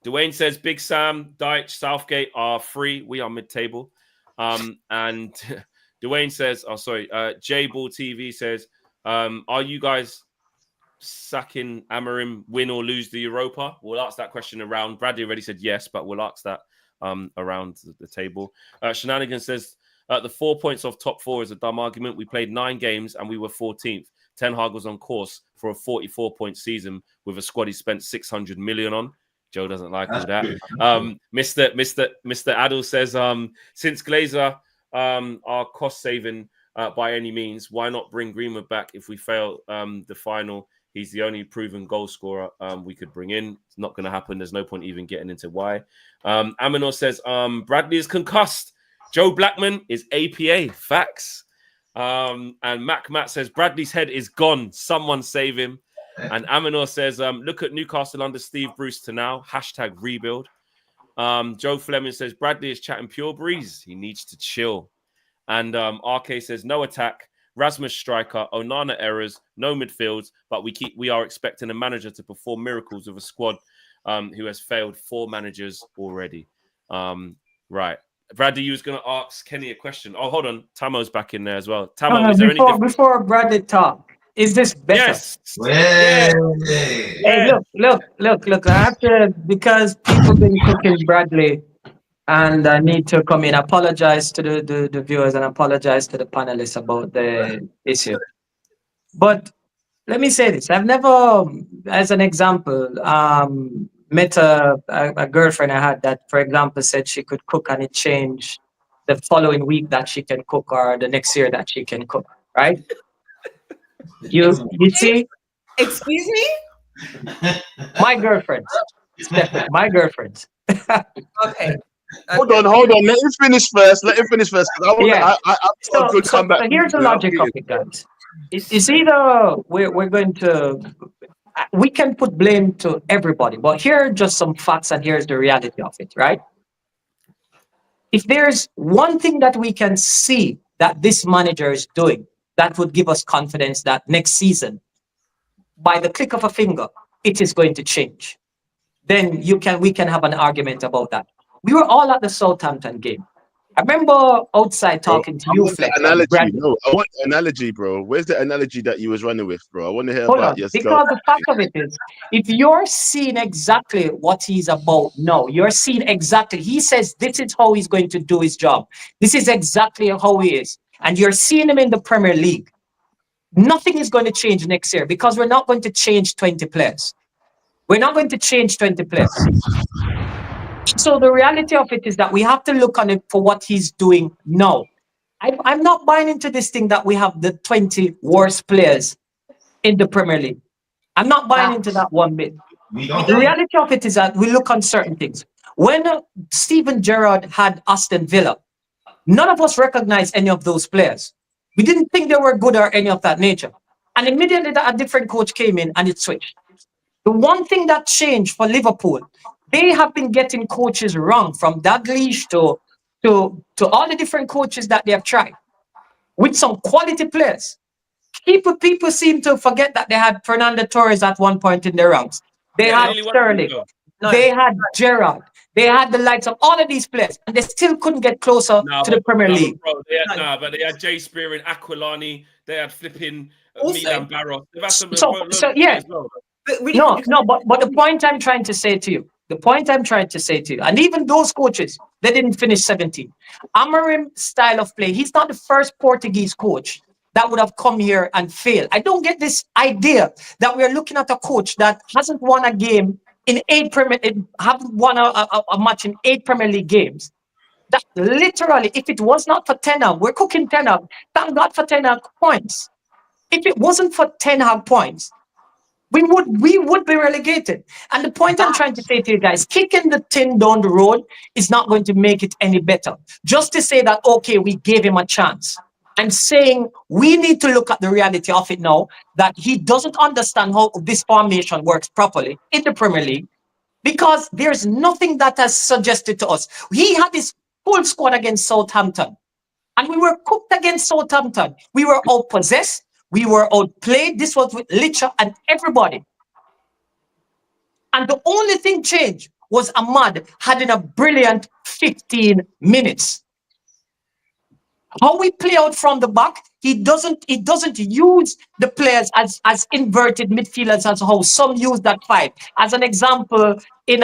Dwayne says Big Sam, Deitch, Southgate are free. We are mid-table. And Dwayne says, J-Ball TV says, are you guys sacking Amorim, win or lose the Europa? We'll ask that question around. Bradley already said yes, but we'll ask that around the table. Shenanigans says, the 4 points off top 4 is a dumb argument. We played 9 games and we were 14th. Ten Hag was on course for a 44-point season with a squad he spent 600 million on. Joe doesn't like all that. Mr. Adel says, since Glazer are cost saving by any means, why not bring Greenwood back if we fail the final? He's the only proven goal scorer we could bring in. It's not going to happen. There's no point even getting into why. Aminor says, Bradley is concussed. Joe Blackman is APA. Facts. And Matt says, Bradley's head is gone. Someone save him. And Aminor says, look at Newcastle under Steve Bruce to now. # rebuild. Joe Fleming says, Bradley is chatting pure breeze. He needs to chill. And RK says, no attack. Rasmus striker. Onana errors. No midfields. But we are expecting a manager to perform miracles with a squad who has failed 4 managers already. Right. Bradley, you was going to ask Kenny a question. Oh, hold on. Tamo's back in there as well. Tamo, is there any difference? Before Bradley talk, is this better? Yes. Hey, look. I have to, because people been cooking Bradley, and I need to come in, apologize to the viewers and apologize to the panelists about the issue. But let me say this. I've never, as an example, met a girlfriend I had that, for example, said she could cook and it changed the following week that she can cook or the next year that she can cook, right? You see? Excuse me? My girlfriend. Stephanie, my girlfriend. Okay. Hold on. Let him finish first. So here's the logic of it, guys. It's either we're going to... We can put blame to everybody, but here are just some facts and here's the reality of it, right? If there's one thing that we can see that this manager is doing, that would give us confidence that next season, by the click of a finger, it is going to change. Then we can have an argument about that. We were all at the Southampton game. I remember outside talking to you, Flex. Analogy. No, I want the analogy, bro. Where's the analogy that you was running with, bro? I want to hear about your because the fact of it is, if you're seeing exactly what he's about now, you're seeing exactly, he says this is how he's going to do his job. This is exactly how he is. And you're seeing him in the Premier League. Nothing is going to change next year because we're not going to change 20 players. We're not going to change 20 players. So the reality of it is that we have to look on it for what he's doing now. I'm not buying into this thing that we have the 20 worst players in the Premier League. I'm not buying into that one bit. The reality of it is that we look on certain things. When Steven Gerrard had Aston Villa, none of us recognized any of those players. We didn't think they were good or any of that nature. And immediately a different coach came in and it switched. The one thing that changed for Liverpool, they have been getting coaches wrong, from Dalglish to all the different coaches that they have tried, with some quality players. People seem to forget that they had Fernando Torres at one point in their ranks. They had Sterling, they had Gerrard, they had the likes of all of these players, and they still couldn't get closer to the Premier League. Bro, but they had Jay Spear and Aquilani, they had flipping Milan Barros. They've had some yeah. But the point I'm trying to say to you, and even those coaches, they didn't finish 17. Amorim's style of play, he's not the first Portuguese coach that would have come here and failed. I don't get this idea that we're looking at a coach that hasn't won a game in haven't won a match in 8 Premier League games. That literally, if it was not for Ten Hag, we're cooking Ten Hag. Thank God for Ten Hag points. If it wasn't for Ten Hag points, we would be relegated. And the point I'm trying to say to you guys, kicking the tin down the road is not going to make it any better. Just to say that, okay, we gave him a chance. I'm saying we need to look at the reality of it now, that he doesn't understand how this formation works properly in the Premier League, because there's nothing that has suggested to us. He had his full squad against Southampton, and we were cooked against Southampton. We were outpossessed. We were outplayed. This was with Licha and everybody. And the only thing changed was Ahmad having a brilliant 15 minutes. How we play out from the back, he doesn't use the players as inverted midfielders, as how some use that 5. As an example, in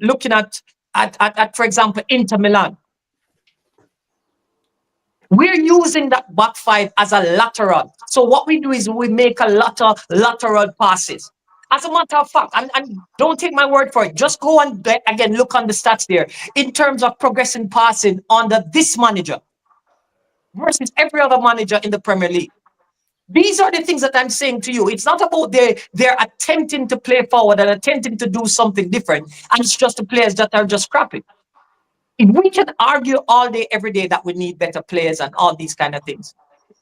looking at for example, Inter Milan. We're using that back 5 as a lateral. So what we do is we make a lot of lateral passes. As a matter of fact, and don't take my word for it, just go and again look on the stats there in terms of progressing passing under this manager versus every other manager in the Premier League. These are the things that I'm saying to you. It's not about they're attempting to play forward and attempting to do something different, and it's just the players that are just crappy. We can argue all day, every day that we need better players and all these kind of things.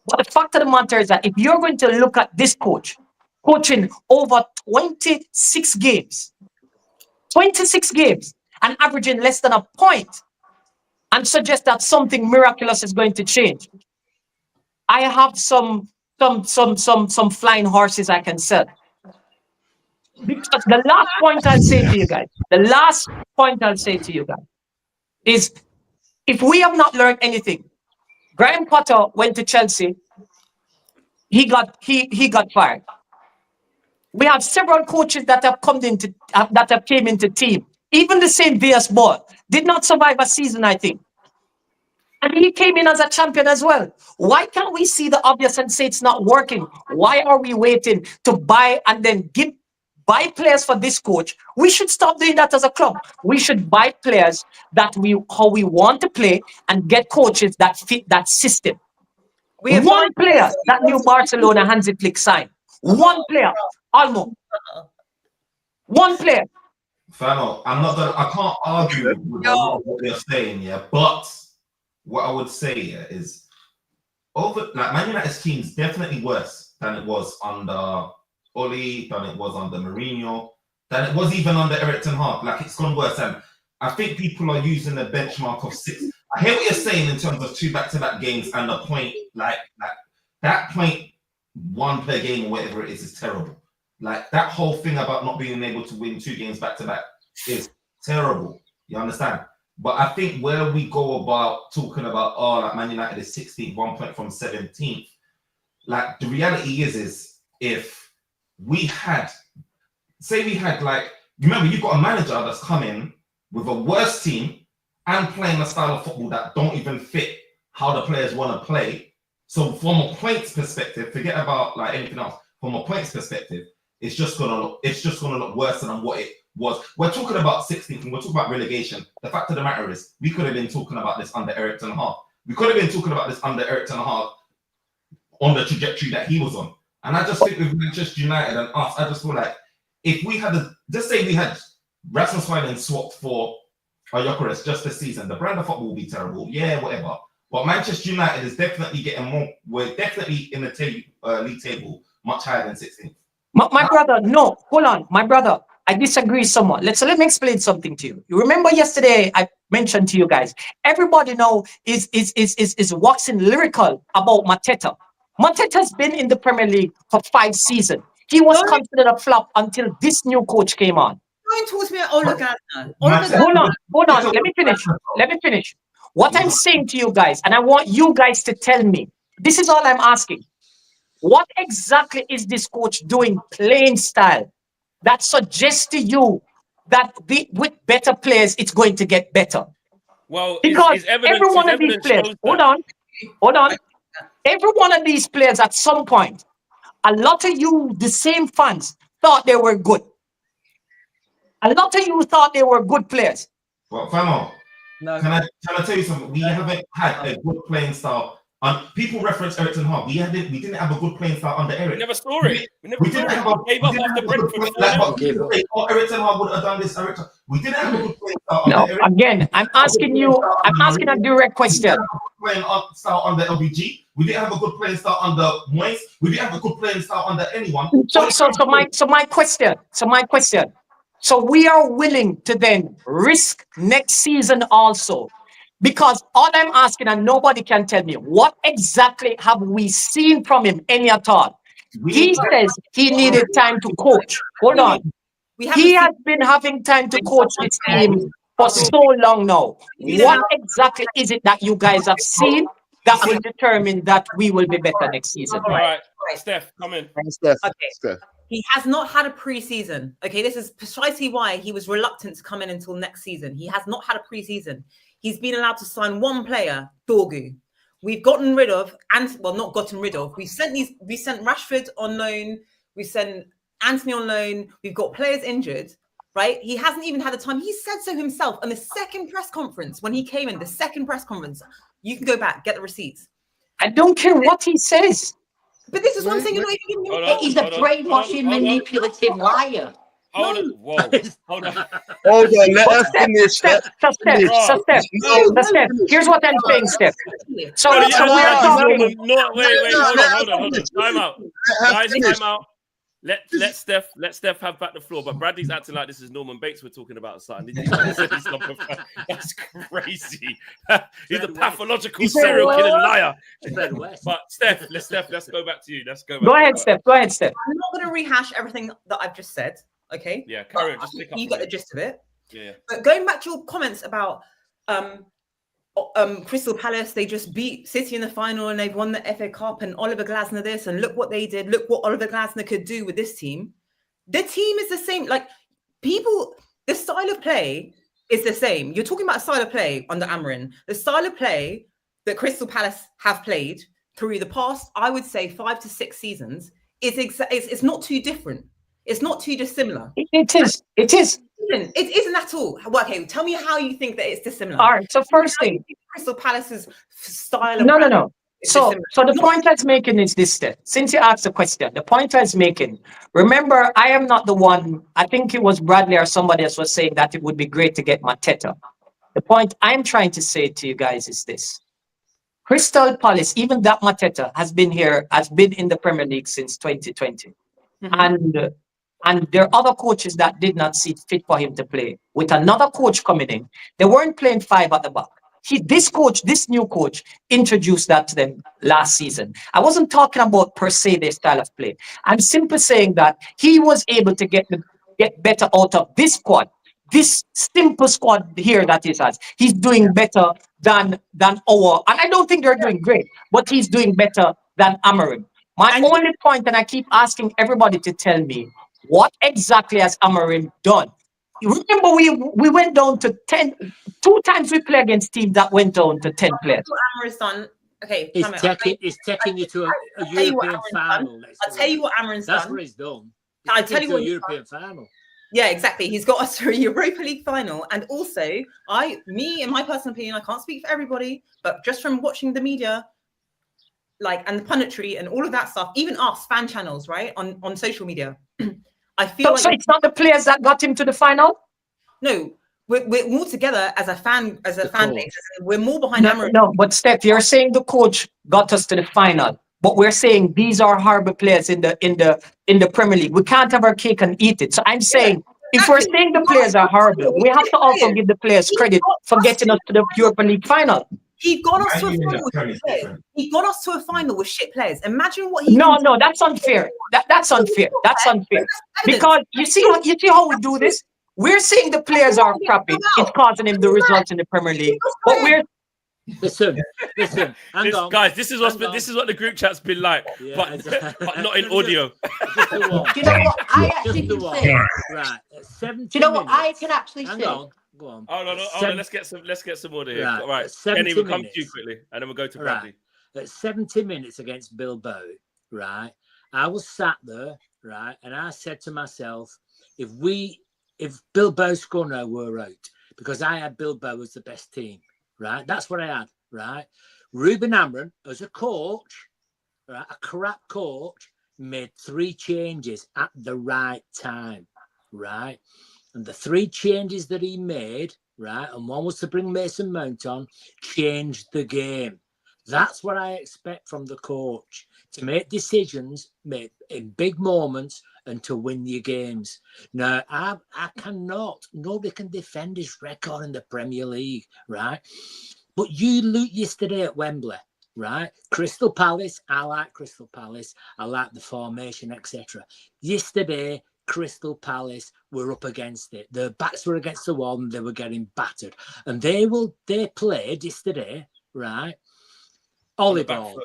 But the fact of the matter is that if you're going to look at this coach, coaching over 26 games, and averaging less than a point, and suggest that something miraculous is going to change, I have some flying horses I can sell. Because the last point I'll say to you guys, is if we have not learned anything, Graham Potter went to Chelsea, he got fired. We have several coaches that have came into team. Even the same VS Ball did not survive a season, I think. And he came in as a champion as well. Why can't we see the obvious and say it's not working? Why are we waiting to buy and then buy players for this coach? We should stop doing that as a club. We should buy players how we want to play and get coaches that fit that system. One player that new Barcelona Hansi Flick signed. One player, almost. One player. Fano, I can't argue with what you're saying, yeah, but what I would say is Man United's team is definitely worse than it was under Oli, than it was under Mourinho, than it was even under Eric Ten Hag. Like, it's gone worse, and I think people are using the benchmark of 6. I hear what you're saying in terms of 2 back-to-back games and the point, like that 0.1 per game or whatever it is terrible. Like that whole thing about not being able to win 2 games back to back is terrible. You understand? But I think where we go about talking about, oh, like Man United is 16th, 1 point from 17th. Like the reality is if we had, say we had like, remember you've got a manager that's come in with a worse team and playing a style of football that don't even fit how the players want to play. So from a points perspective, forget about like anything else. From a points perspective, it's just gonna look worse than what it was. We're talking about 16th and we're talking about relegation. The fact of the matter is, we could have been talking about this under Eric Ten Hag. We could have been talking about this under Eric Ten Hag on the trajectory that he was on. And I just think with Manchester United and us, I just feel like if we had just say we had Rasmus Højlund swapped for Gyökeres just this season, the brand of football will be terrible. Yeah, whatever. But Manchester United is definitely getting more. We're definitely in the league table much higher than 16th. My brother, no, hold on, my brother. I disagree somewhat. Let me explain something to you. You remember yesterday I mentioned to you guys, everybody now is waxing lyrical about Mateta. Mateta's been in the Premier League for 5 seasons. He was considered a flop until this new coach came on. Don't talk to me about Ole Gunnar. Hold on. Let me finish. What I'm saying to you guys, and I want you guys to tell me, this is all I'm asking. What exactly is this coach doing playing style that suggests to you that with better players, it's going to get better? Well, because every one of these players, hold on. Every one of these players at some point, a lot of you, the same fans, thought they were good. A lot of you thought they were good players. Well, Famo, can I tell you something? We haven't had a good playing style. People reference Eric Ten Hag. We didn't have a good playing style under Eric. We never saw it. We didn't have a gave up after Brentford. Eric Ten Hag would have done this. We didn't have a good playing style under Eric. Again, I'm asking a direct question. Playing style under LBG. We didn't have a good playing style under Moyes. We didn't have a good playing style under anyone. So my question. So we are willing to then risk next season also. Because all I'm asking, and nobody can tell me, what exactly have we seen from him, any at all? He says he needed time to coach. Hold on. He has been having time to coach this team for so long now. What exactly is it that you guys have seen that will determine that we will be better next season? All right. Steph, come in. Steph. He has not had a pre-season. Okay, this is precisely why he was reluctant to come in until next season. He has not had a pre-season. He's been allowed to sign one player, Dorgu. We've gotten rid of, not gotten rid of. We sent Rashford on loan. We sent Anthony on loan. We've got players injured, right? He hasn't even had the time. He said so himself on the second press conference when he came in. The second press conference. You can go back, get the receipts. I don't care what he says. But this is one thing you're not even giving me. He's a brainwashing, manipulative liar. Hold on. Whoa. Hold on. Hold on. Let us finish. Steph, here's what I'm saying, Steph. So we are talking. Wait. Hold on. Time out. Guys, time out. Let Steph have back the floor. But Bradley's acting like this is Norman Bates we're talking about, son. That's crazy. He's a pathological serial killing liar. But Steph, let's go back to you. Go ahead, Steph. I'm not going to rehash everything that I've just said. Okay. Yeah, carry on. Just pick up. You get the gist of it. Yeah. But going back to your comments about Crystal Palace, they just beat City in the final and they've won the FA Cup, and Oliver Glasner this, and look what they did. Look what Oliver Glasner could do with this team. The team is the same. Like the style of play is the same. You're talking about a style of play under Amorim. The style of play that Crystal Palace have played through the past, I would say 5 to 6 seasons, it's not too different. It's not too dissimilar. It is. It isn't at all. Okay, tell me how you think that it's dissimilar. All right. So first thing, Crystal Palace's style of no. So the point I was making is this, Steph. Since you asked the question, the point I was making, remember, I am not the one. I think it was Bradley or somebody else was saying that it would be great to get Mateta. The point I'm trying to say to you guys is this. Crystal Palace, even that Mateta has been in the Premier League since 2020. Mm-hmm. And there are other coaches that did not see fit for him to play. With another coach coming in, they weren't playing 5 at the back. This new coach introduced that to them last season. I wasn't talking about per se their style of play. I'm simply saying that he was able to get better out of this squad. This simple squad here that he has. He's doing better than our, and I don't think they're doing great, but he's doing better than Amorim. My only point, and I keep asking everybody to tell me, what exactly has Amorim done? Remember, we went down to 10. 2 times we played against teams that went down to 10 players. Amorim's done. Okay, It's taking you to a European final. I'll tell you what Amorim's done. That's what he's done. I'll tell you what a European final. Yeah, exactly. He's got us to a Europa League final. And also, in my personal opinion, I can't speak for everybody, but just from watching the media, and the punditry and all of that stuff, even us fan channels, right, on social media, I feel so it's not the players that got him to the final? No, we're more together as a fan base. We're more behind Amorim. No, but Steph, you're saying the coach got us to the final. But we're saying these are horrible players in the Premier League. We can't have our cake and eat it. So I'm saying, if we're saying the players are horrible, we have to also give the players credit for getting us to the Europa League final. He got us to a final with shit players. He got us to a final with shit players. Imagine what he. No, that's unfair. That's unfair. That's unfair. Because you see how we do this. We're saying the players are crappy. It's causing him the results in the Premier League. But we're Listen. Guys, this is what the group chat's been like, but not in audio. Do you know what I actually can say? Right. Do you know what I can actually say? Go on. Hold on. Let's get some order here. All right. Kenny, we'll come to you quickly, and then we'll go to Bradley. At 70 minutes against Bilbao, right? I was sat there, right, and I said to myself, if Bilbao score now, we're out, because I had Bilbao as the best team. Right, that's what I had. Right, Ruben Amorim as a coach, right, a crap coach, made 3 changes at the right time. Right, and the 3 changes that he made, right, and one was to bring Mason Mount on, changed the game. That's what I expect from the coach, to make decisions, make in big moments, and to win your games. Now, I cannot, nobody can defend his record in the Premier League, right? But you look yesterday at Wembley, right? Crystal Palace, I like Crystal Palace. I like the formation, etc. Yesterday, Crystal Palace were up against it. Their backs were against the wall and they were getting battered. And they played yesterday, right? Ollie ball.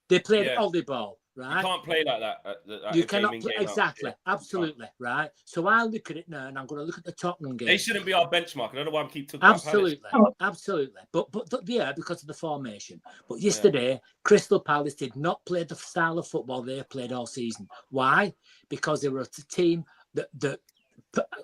They played Ollie ball. Right? You can't play like that. You cannot play, exactly, absolutely, right? So I look at it now, and I'm going to look at the Tottenham game. They shouldn't be our benchmark. I don't know why I keep talking absolutely, absolutely. But yeah, because of the formation. But yesterday, Crystal Palace did not play the style of football they played all season. Why? Because they were a team that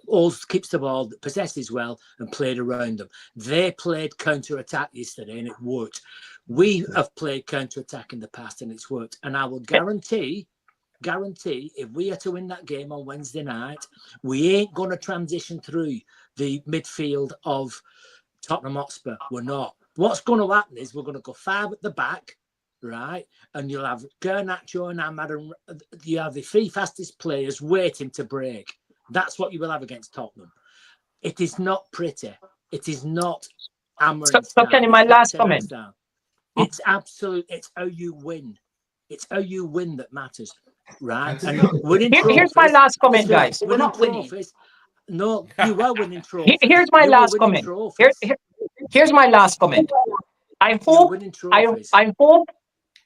always keeps the ball, that possesses well, and played around them. They played counter-attack yesterday, and it worked. We have played counter-attack in the past, and it's worked. And I will guarantee, if we are to win that game on Wednesday night, we ain't going to transition through the midfield of Tottenham Hotspur. We're not. What's going to happen is we're going to go 5 at the back, right? And you'll have Garnacho and Ahmad, and you have the 3 fastest players waiting to break. That's what you will have against Tottenham. It is not pretty. It is not Amorim. So Kenny, my last comment. It's absolute. It's how you win. It's how you win that matters, right? And here's my last comment, guys. We're not winning. No, you are winning trophies. Here's my last comment. Here's my last comment. I hope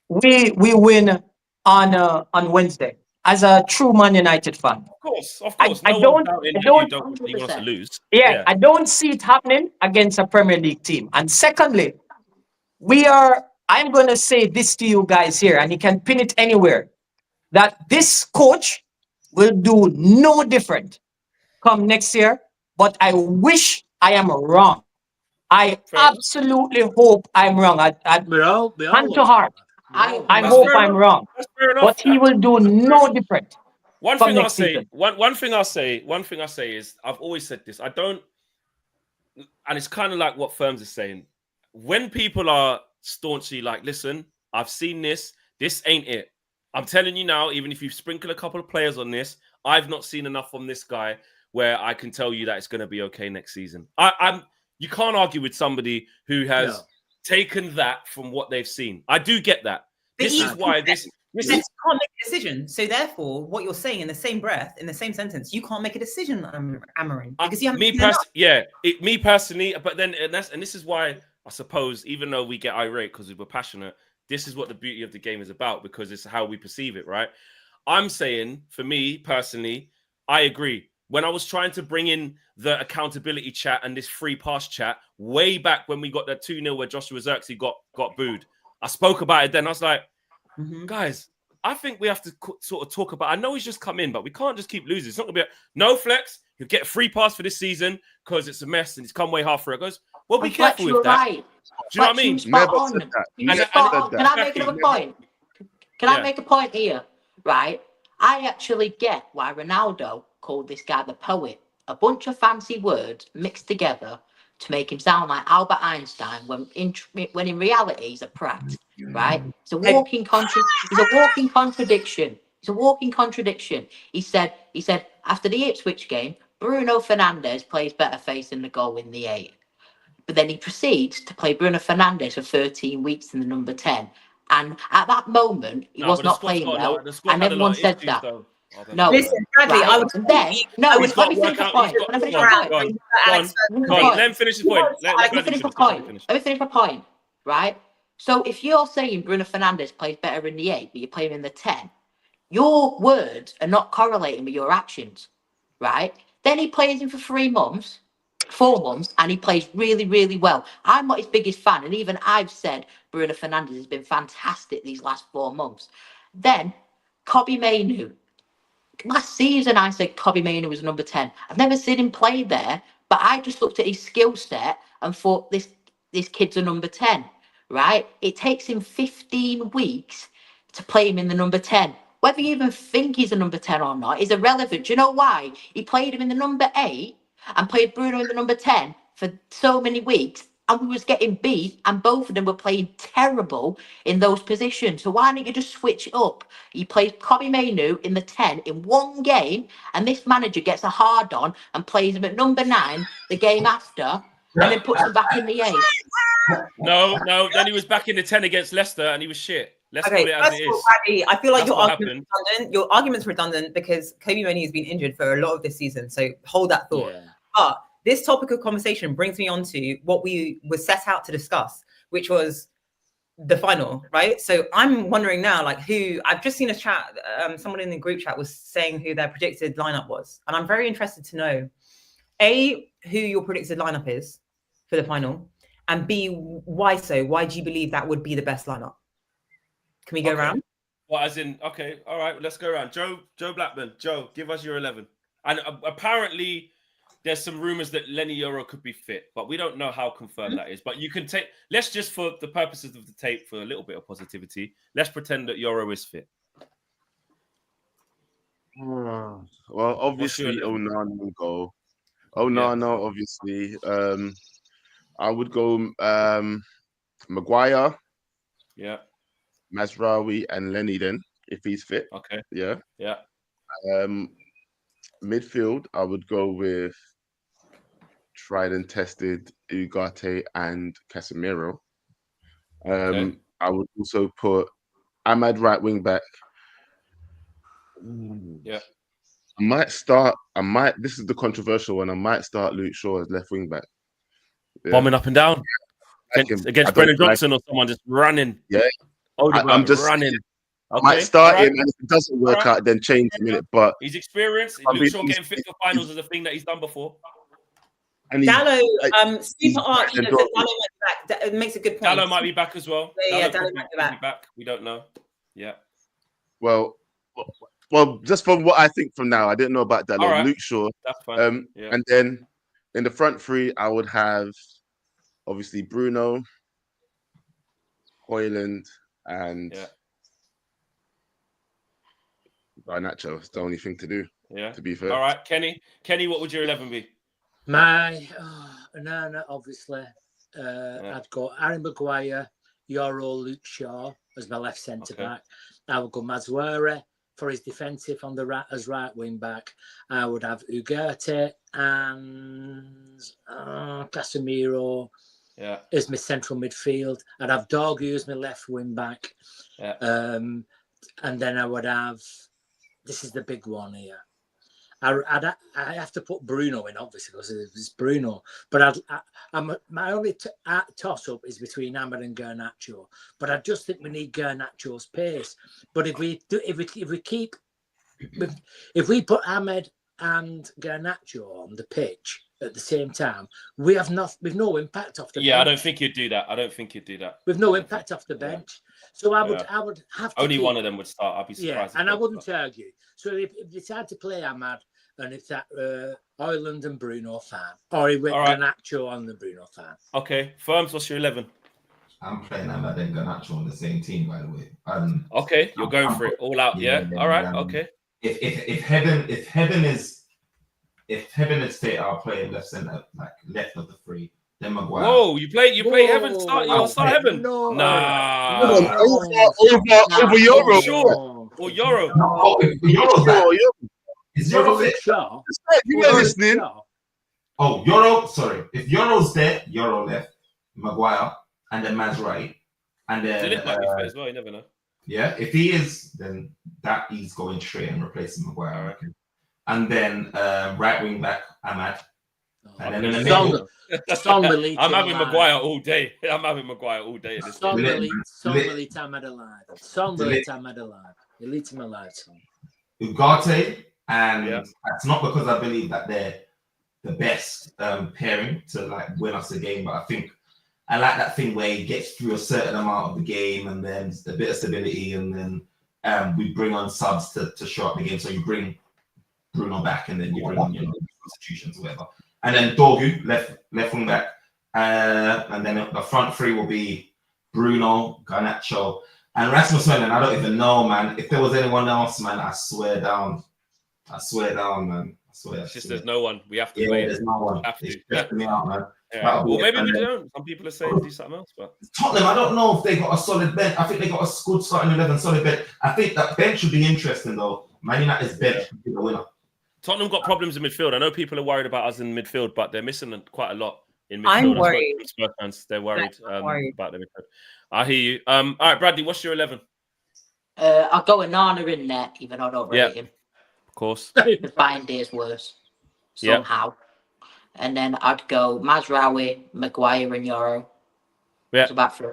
we win on Wednesday. As a true Man United fan, of course, I don't want to lose. Yeah, I don't see it happening against a Premier League team. And secondly, I'm going to say this to you guys here, and you can pin it anywhere, that this coach will do no different come next year. But I wish I am wrong. I absolutely hope I'm wrong. Hand to heart. I hope I'm wrong, but he will do no different. One thing I'll say is, I've always said this. I don't, and it's kind of like what Firms is saying. When people are staunchly like, listen, I've seen this ain't it. I'm telling you now, even if you sprinkle a couple of players on this, I've not seen enough from this guy where I can tell you that it's going to be okay next season. You can't argue with somebody who has taken that from what they've seen. I do get that. This is why this you can't make a decision. So therefore, what you're saying in the same breath, in the same sentence, you can't make a decision, Amarin, because you haven't. Me personally, but then and this is why I suppose, even though we get irate because we're passionate, this is what the beauty of the game is about, because it's how we perceive it, right? I'm saying, for me personally, I agree. When I was trying to bring in the accountability chat and this free pass chat way back when we got that 2-0 where Joshua Zirkzee got booed, I spoke about it then. I was like, guys, I think we have to sort of talk about. I know he's just come in, but we can't just keep losing. It's not gonna be no flex. He'll get a free pass for this season because it's a mess and he's come way halfway. It goes, well, be careful with that. Right. Do you know what I mean? Can I make another point? Can I make a point here? Right. I actually get why Ronaldo called this guy the poet. A bunch of fancy words mixed together to make him sound like Albert Einstein when in reality he's a prat, right? It's a walking contradiction. It's a walking contradiction. He said after the Ipswich game, Bruno Fernandes plays better facing the goal in the 8. But then he proceeds to play Bruno Fernandes for 13 weeks in the number 10. And at that moment, he was not playing well. And everyone said that. No, listen, Bradley, right? I would let me finish the point. Let him finish the point. Let me finish my point, right? So if you're saying Bruno Fernandes plays better in the 8, but you play him in the 10, your words are not correlating with your actions, right? Then he plays him for 4 months, and he plays really, really well. I'm not his biggest fan, and even I've said Bruno Fernandes has been fantastic these last 4 months. Then, Kobbie Mainoo. Last season, I said Kobbie Mainoo was number 10. I've never seen him play there, but I just looked at his skill set and thought this kid's a number 10, right? It takes him 15 weeks to play him in the number 10. Whether you even think he's a number 10 or not is irrelevant. Do you know why? He played him in the number 8 and played Bruno in the number 10 for so many weeks, and we was getting beat, and both of them were playing terrible in those positions. So why don't you just switch it up? He plays Kobbie Mainoo in the 10 in one game, and this manager gets a hard on and plays him at number 9 the game after, and then puts him back in the 8. No, then he was back in the 10 against Leicester, and he was shit. Let's call it as it is. Bradley, I feel like your argument's redundant because Kobbie Mainoo has been injured for a lot of this season. So hold that thought. Yeah. But this topic of conversation brings me on to what we were set out to discuss, which was the final, right? So I'm wondering now, like, who I've just seen a chat. Someone in the group chat was saying who their predicted lineup was, and I'm very interested to know, A, who your predicted lineup is for the final, and B, why so? Why do you believe that would be the best lineup? Can we go around? Well, as in, okay, all right, let's go around. Joe Blackman, Joe, give us your 11. And apparently, there's some rumors that Lenny Yoro could be fit, but we don't know how confirmed that is. But you can take, let's just, for the purposes of the tape, for a little bit of positivity, let's pretend that Yoro is fit. Well, obviously, Onana will go. Onana, obviously. I would go Maguire. Yeah. Mazraoui and Lenny then, if he's fit. Okay. Yeah. Yeah. Midfield, I would go with tried and tested Ugarte and Casemiro. I would also put Ahmad right wing back. Yeah. This is the controversial one. I might start Luke Shaw as left wing back. Yeah. Bombing up and down. Against Brennan Johnson or someone just running. Yeah. I'm just running. Okay. Might start him, and if it doesn't work out, then change him in it. But he's experienced. Luke Shaw getting fit for finals is a thing that he's done before. And Dallo, Super Arch, Dallo might be back. It makes a good point. Dallo might be back as well. Yeah, Dallo might be back. We don't know. Yeah. Well, just from what I think from now, I didn't know about Dallo. Right. Luke Shaw. That's fine. And then in the front three, I would have obviously Bruno, Højlund, and Garnacho. It's the only thing to do. Yeah. To be fair. All right, Kenny, what would your 11 be? Obviously. I'd go Harry Maguire, Yoro, Luke Shaw as my left centre back. I would go Mazraoui for his defensive on the right as right wing back. I would have Ugarte and Casemiro as my central midfield. I'd have Dorgu as my left wing back. Yeah. And then I would have, this is the big one here. I have to put Bruno in, obviously, because it's Bruno. But my only toss-up is between Ahmed and Garnacho. But I just think we need Garnacho's pace. But if we put Ahmed and Garnacho on the pitch at the same time, we've no impact off the bench. Yeah, I don't think you'd do that. With no impact off the bench. So I would have to only one of them would start. I'd be surprised. Yeah, and I wouldn't argue. So if they decide to play Ahmad and it's that Ireland and Bruno fan, or if Garnacho on the Bruno fan. Okay, Firms, what's your 11? I'm playing Ahmad and Garnacho on the same team, by the way. Okay, you're going for it all out, yeah? All right, okay. If Heaven is fit, I'll play left centre, like left of the three. Then Maguire. Whoa, you play Heaven. You'll start Heaven. No. Nah. Over Euro. Sure. Or Euro. Euro's back. Is Euro fit? You were listening. Oh, Euro. Sorry. If Euro's there, Euro left. Maguire and then Maz right. And then Philip might be fit as well. You never know. Yeah, if he is, then that he's going straight and replacing Maguire, I reckon. And then right wing back Ahmad. And then in the middle, I'm having Maguire all day. At this Song Elite Ahmad alive. Song Elite Ahmad alive. Elite him alive. Ugarte, and it's not because I believe that they're the best pairing to like win us a game, but I think I like that thing where he gets through a certain amount of the game and then a bit of stability, and then we bring on subs to show up the game. So you bring Bruno back, and then you bring on substitutions or whatever. And then Dorgu, left wing back. And then the front three will be Bruno, Garnacho, and Rasmus Højlund. I don't even know, man. If there was anyone else, man, I swear down, man. I swear. It's just there's no one. We have to play. There's no one. It's stressing me out, man. Yeah. Well, maybe we don't. Some people are saying do something else, but Tottenham, I don't know if they got a solid bench. I think they got a good starting 11, solid bench. I think that bench would be interesting, though. Man United's bench would be the winner. Tottenham got problems in midfield. I know people are worried about us in midfield, but they're missing quite a lot in midfield. I'm worried. Spurs fans, they're worried about the midfield. I hear you. All right, Bradley, what's your 11? I'll go with Nana in there, even though I don't rate him. Of course. Because Bayern Day is worse somehow. And then I'd go Mazraoui, Maguire, and Euro. Yeah. It's about 3.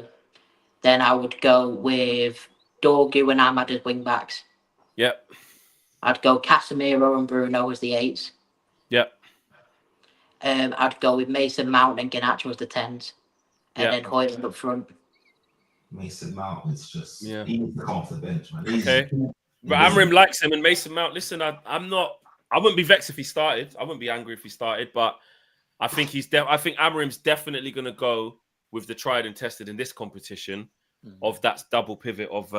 Then I would go with Dorgu and Ahmad as wing backs. Yep. I'd go Casemiro and Bruno as the 8s. Yep. I'd go with Mason Mount and Garnacho as the 10s. And then Højlund up front. Mason Mount is just he needs to come off the bench, man. Okay. But Amrim likes him, and Mason Mount. Listen, I wouldn't be vexed if he started. I wouldn't be angry if he started, but I think I think Amrim's definitely going to go with the tried and tested in this competition of that double pivot of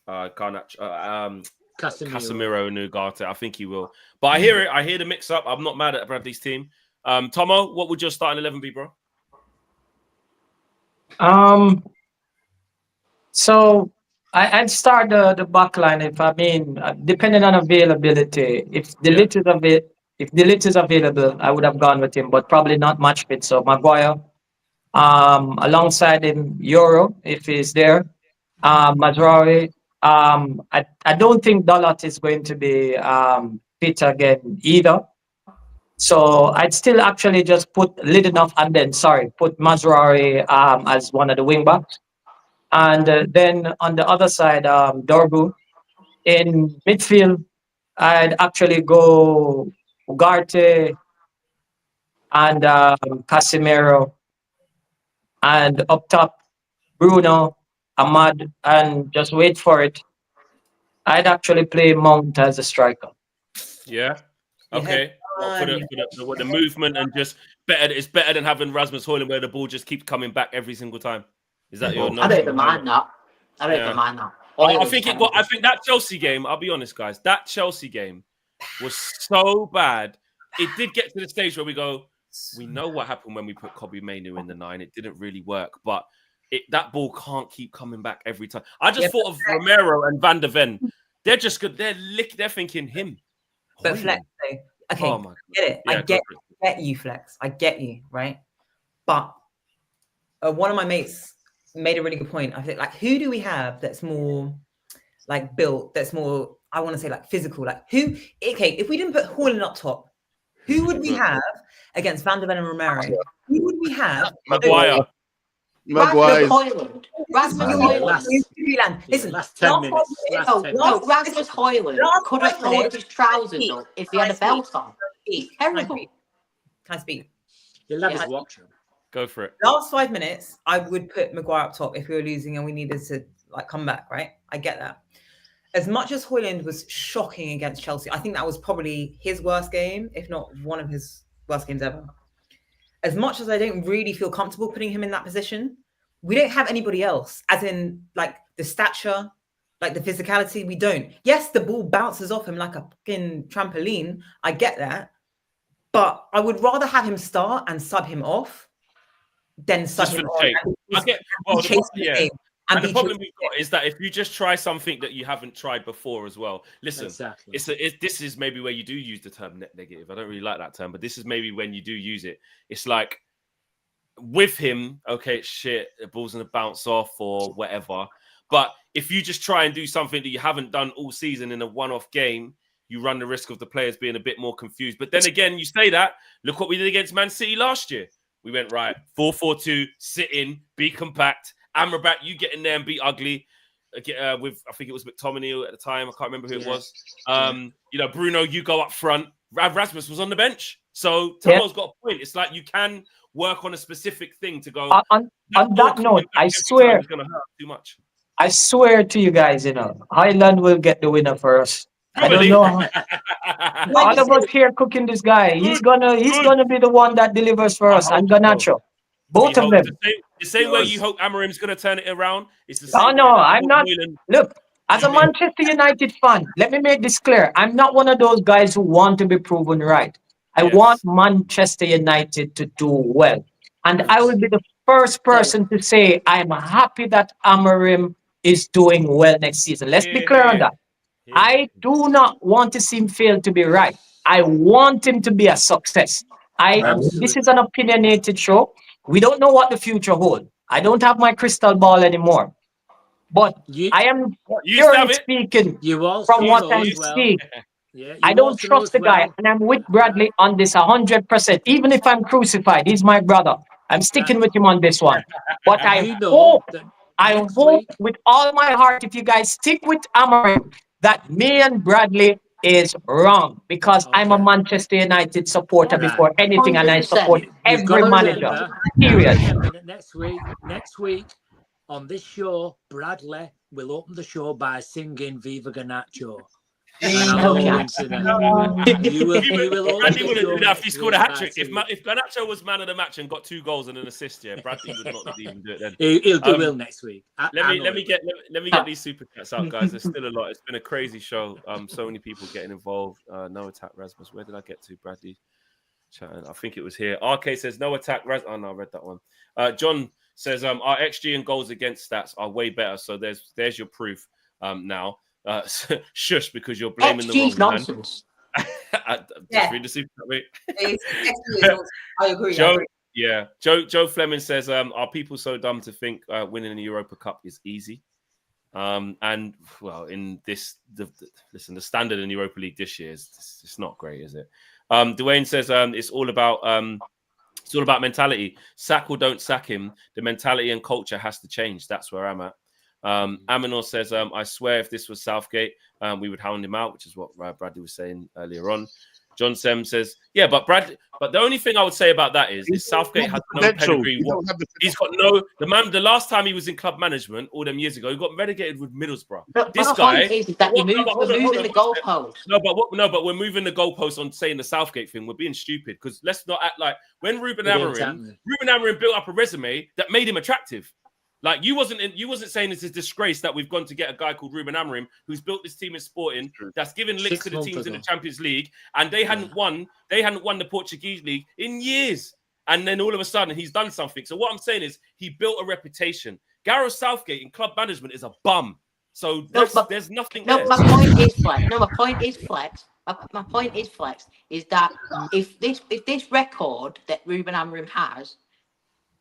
Garnacho, Casemiro and Ugarte. I think he will. But I hear it. I hear the mix up. I'm not mad at Bradley's team. Tomo, what would your starting 11 be, bro? So I'd start the back line depending on availability. If Delete is available, I would have gone with him, but probably not match fit. So Maguire, alongside him, Euro, if he's there, Mazraoui. I don't think Dalot is going to be fit again either. So I'd still actually just put Lidenoff and then put Mazraoui as one of the wing backs. And then on the other side, Dorgu. In midfield, I'd actually go Ugarte and Casemiro. And up top, Bruno, Ahmad, and just wait for it. I'd actually play Mount as a striker. Yeah. Okay. For the movement and just better. It's better than having Rasmus Højlund where the ball just keeps coming back every single time. Is that your? I don't even mind that. I think that Chelsea game. I'll be honest, guys. That Chelsea game was so bad. It did get to the stage where we go. We know what happened when we put Kobbie Mainoo in the 9. It didn't really work, but that ball can't keep coming back every time. I just thought of Romero and Van der Ven. They're just good. They're thinking him. But Flex, okay, oh my God. Get it. I get you, Flex. I get you, right? But one of my mates made a really good point. I think, like, who do we have that's more like built, that's more, I want to say, like physical? Like, who? Okay, if we didn't put Haaland up top, who would we have against Van der Ven and Romero? Who would we have? Maguire. Rasmus Højlund. Listen, last 10 minutes. Rasmus Højlund could have pulled his trousers up if he had a belt on. Terrible. Can I speak? You'll have his watch. Go for it. Last 5 minutes, I would put Maguire up top if we were losing and we needed to like come back, right? I get that. As much as Højlund was shocking against Chelsea, I think that was probably his worst game, if not one of his worst games ever. As much as I don't really feel comfortable putting him in that position, we don't have anybody else, as in like the stature, like the physicality, we don't. Yes, the ball bounces off him like a fucking trampoline. I get that. But I would rather have him start and sub him off than sub him on. And the problem we've got is that if you just try something that you haven't tried before as well, listen, exactly. This is maybe where you do use the term net negative. I don't really like that term, but this is maybe when you do use it. It's like with him, okay, shit, the ball's going to bounce off or whatever. But if you just try and do something that you haven't done all season in a one-off game, you run the risk of the players being a bit more confused. But then again, you say that, look what we did against Man City last year. We went, right, 4-4-2, sit in, be compact. Amrabat, you get in there and be ugly. With I think it was McTominay at the time. I can't remember who it was. Bruno, you go up front. Rasmus was on the bench. So Tamo's got a point. It's like you can work on a specific thing to go. On that note, I swear, it's going to hurt too much. I swear to you guys, Highland will get the winner for us. Probably. I don't know. All of us here cooking this guy. He's gonna be the one that delivers for us. And Garnacho. Both of them. The same way you hope Amarim's going to turn it around. It's the same I'm not. Look, as a Manchester United fan, let me make this clear. I'm not one of those guys who want to be proven right. I want Manchester United to do well. And I will be the first person to say I'm happy that Amarim is doing well next season. Let's be clear on that. I do not want to see him fail to be right. I want him to be a success. This is an opinionated show. We don't know what the future holds. I don't have my crystal ball anymore. But I am purely speaking from what I see. I don't trust the guy. And I'm with Bradley on this 100%. Even if I'm crucified, he's my brother. I'm sticking with him on this one. But I hope with all my heart, if you guys stick with Amarim, that me and Bradley is wrong, because I'm a Manchester United supporter before anything, and I support every manager. Period. Next week on this show, Bradley will open the show by singing "Viva Garnacho." Bradley wouldn't do that if he scored a hat trick. If Garnacho was man of the match and got 2 goals and an assist, Bradley would not even do it then. He'll do well next week. Let me get these super chats out, guys. There's still a lot. It's been a crazy show. So many people getting involved. No attack, Rasmus. Where did I get to, Bradley? Chatting. I think it was here. RK says no attack, Ras. Oh no, I read that one. John says our XG and goals against stats are way better. So there's your proof now. Shush, because you're blaming the wrong nonsense. Just read the super chat, I agree. Joe Fleming says, are people so dumb to think winning the Europa Cup is easy? And well, in this, listen, the standard in the Europa League this year is it's not great, is it? Dwayne says it's all about mentality. Sack or don't sack him, the mentality and culture has to change. That's where I'm at. Aminor says, I swear if this was Southgate, we would hound him out, which is what Bradley was saying earlier on. John Sem says, yeah, but the only thing I would say about that is Southgate has no pedigree. He's got the last time he was in club management all them years ago, he got relegated with Middlesbrough. This guy is that we're moving the goalpost. But we're moving the goalpost on saying the Southgate thing. We're being stupid, because let's not act like when Ruben Amorim built up a resume that made him attractive. Like you wasn't saying it's a disgrace that we've gone to get a guy called Ruben Amorim who's built this team in Sporting, that's given licks to the teams in the Champions League, and they hadn't won the Portuguese league in years. And then all of a sudden he's done something. So what I'm saying is he built a reputation. Gareth Southgate in club management is a bum. So there's nothing there. My point is Flex. My point is, is that if this record that Ruben Amorim has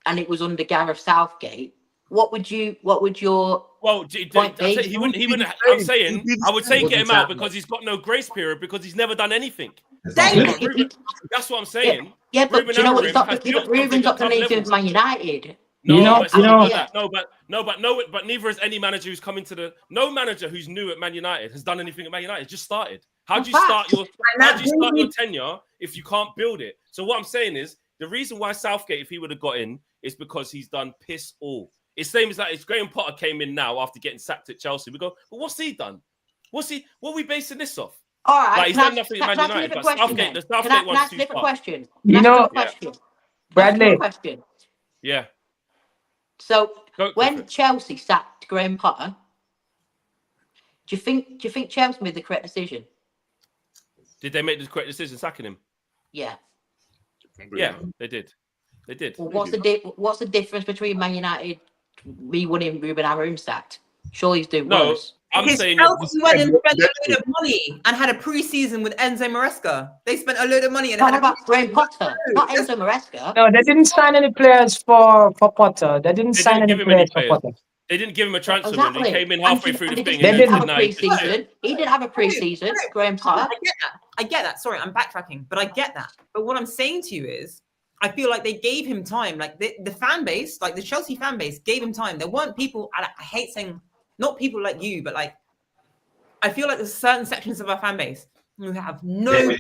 and it was under Gareth Southgate, what would your point be? He wouldn't. I'm saying I would say get him out because he's got no grace period because he's never done anything. That's what I'm saying. Yeah, but do you know what? Ruben's not done anything with Man United. But neither has any manager who's come into no manager who's new at Man United has done anything at Man United. Just started. How do you start your tenure if you can't build it? So what I'm saying is the reason why Southgate, if he would have got in, is because he's done piss all. It's same as like if Graham Potter came in now after getting sacked at Chelsea. We go, but what's he done? What are we basing this off? All right, like, he's done nothing at Man United. But Southgate, the Southgate one's too far. Question. Bradley. Yeah. So when Chelsea sacked Graham Potter, do you think Chelsea made the correct decision? Did they make the correct decision sacking him? Yeah. Yeah, they did. They did. Well, what's the difference between Man United wanting Ruben Amorim sacked? Surely he's doing worse. I'm saying Chelsea went and spent a load of money and had a pre-season with Enzo Maresca. They spent a load of money and had about Graham Potter, not Enzo Maresca. No, they didn't sign any players for Potter. They didn't sign any players for Potter. They didn't give him a transfer. Exactly. He came in halfway through the thing. They didn't have a pre-season. He didn't have a pre-season. Graham Potter. I get that. Sorry, I'm backtracking, but I get that. But what I'm saying to you is, I feel like they gave him time. Like the fan base, like the Chelsea fan base, gave him time. There weren't people. I hate saying not people like you, but like I feel like there's certain sections of our fan base who have no.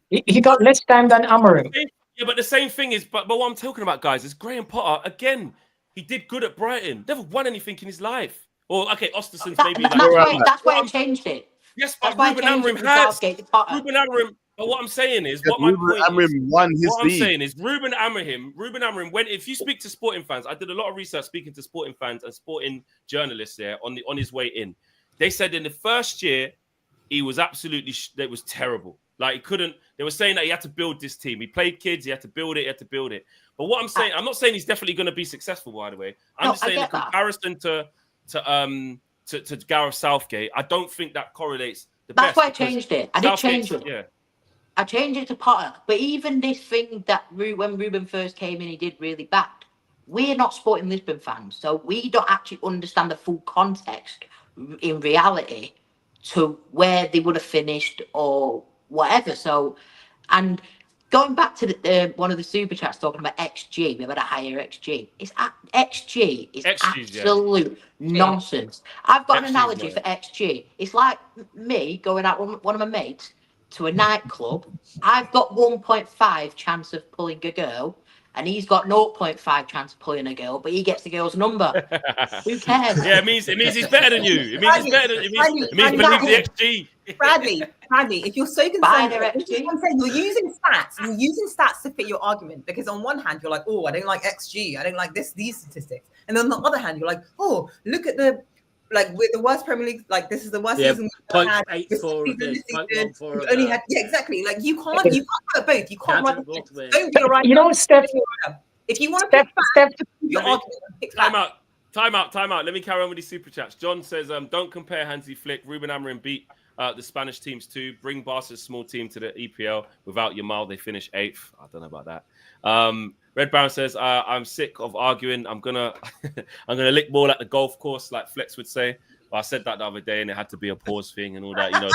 He got less time than Amorim. Yeah, but the same thing is, but what I'm talking about, guys, is Graham Potter again. He did good at Brighton. Never won anything in his life. Or okay, Osterson's maybe. That's why I changed it. Yes, but Ruben Amorim has. Ruben Amorim. But what I'm saying is, Ruben Amorim. When if you speak to sporting fans, I did a lot of research speaking to sporting fans and sporting journalists there on his way in. They said in the first year he was absolutely it was terrible. Like he couldn't. They were saying that he had to build this team. He played kids. He had to build it. But what I'm saying, I'm not saying he's definitely going to be successful. By the way, I'm just saying in comparison to Gareth Southgate, I don't think that correlates. That's why I changed it. I did change it. Yeah. I changed it to Potter. But even this thing that when Ruben first came in, he did really bad. We're not Sporting Lisbon fans, so we don't actually understand the full context in reality to where they would have finished or whatever. So, and going back to one of the super chats talking about XG, we've had a higher XG. XG is absolute nonsense. I've got an analogy for XG. It's like me going out with one of my mates to a nightclub. I've got 1.5 chance of pulling a girl, and he's got 0.5 chance of pulling a girl, but he gets the girl's number. Who cares? Yeah, it means he's better than you. It means he's better than it means believe the XG. Bradley, if you're so concerned, you're using stats to fit your argument, because on one hand you're like, oh, I don't like XG, I don't like these statistics, and then on the other hand you're like, oh, look at we're the worst Premier League, like this is the worst season we've had. Exactly. Like you can't have both. You can't run both ways. Don't be right. You know, Steph. If you want to time out. Let me carry on with these super chats. John says, don't compare Hansi Flick. Ruben Amorim beat the Spanish teams too. Bring Barca's small team to the EPL. Without Yamal, they finish 8th. I don't know about that. Red Brown says, I'm sick of arguing. I'm gonna lick ball at the golf course, like Flex would say. Well, I said that the other day, and it had to be a pause thing and all that. You know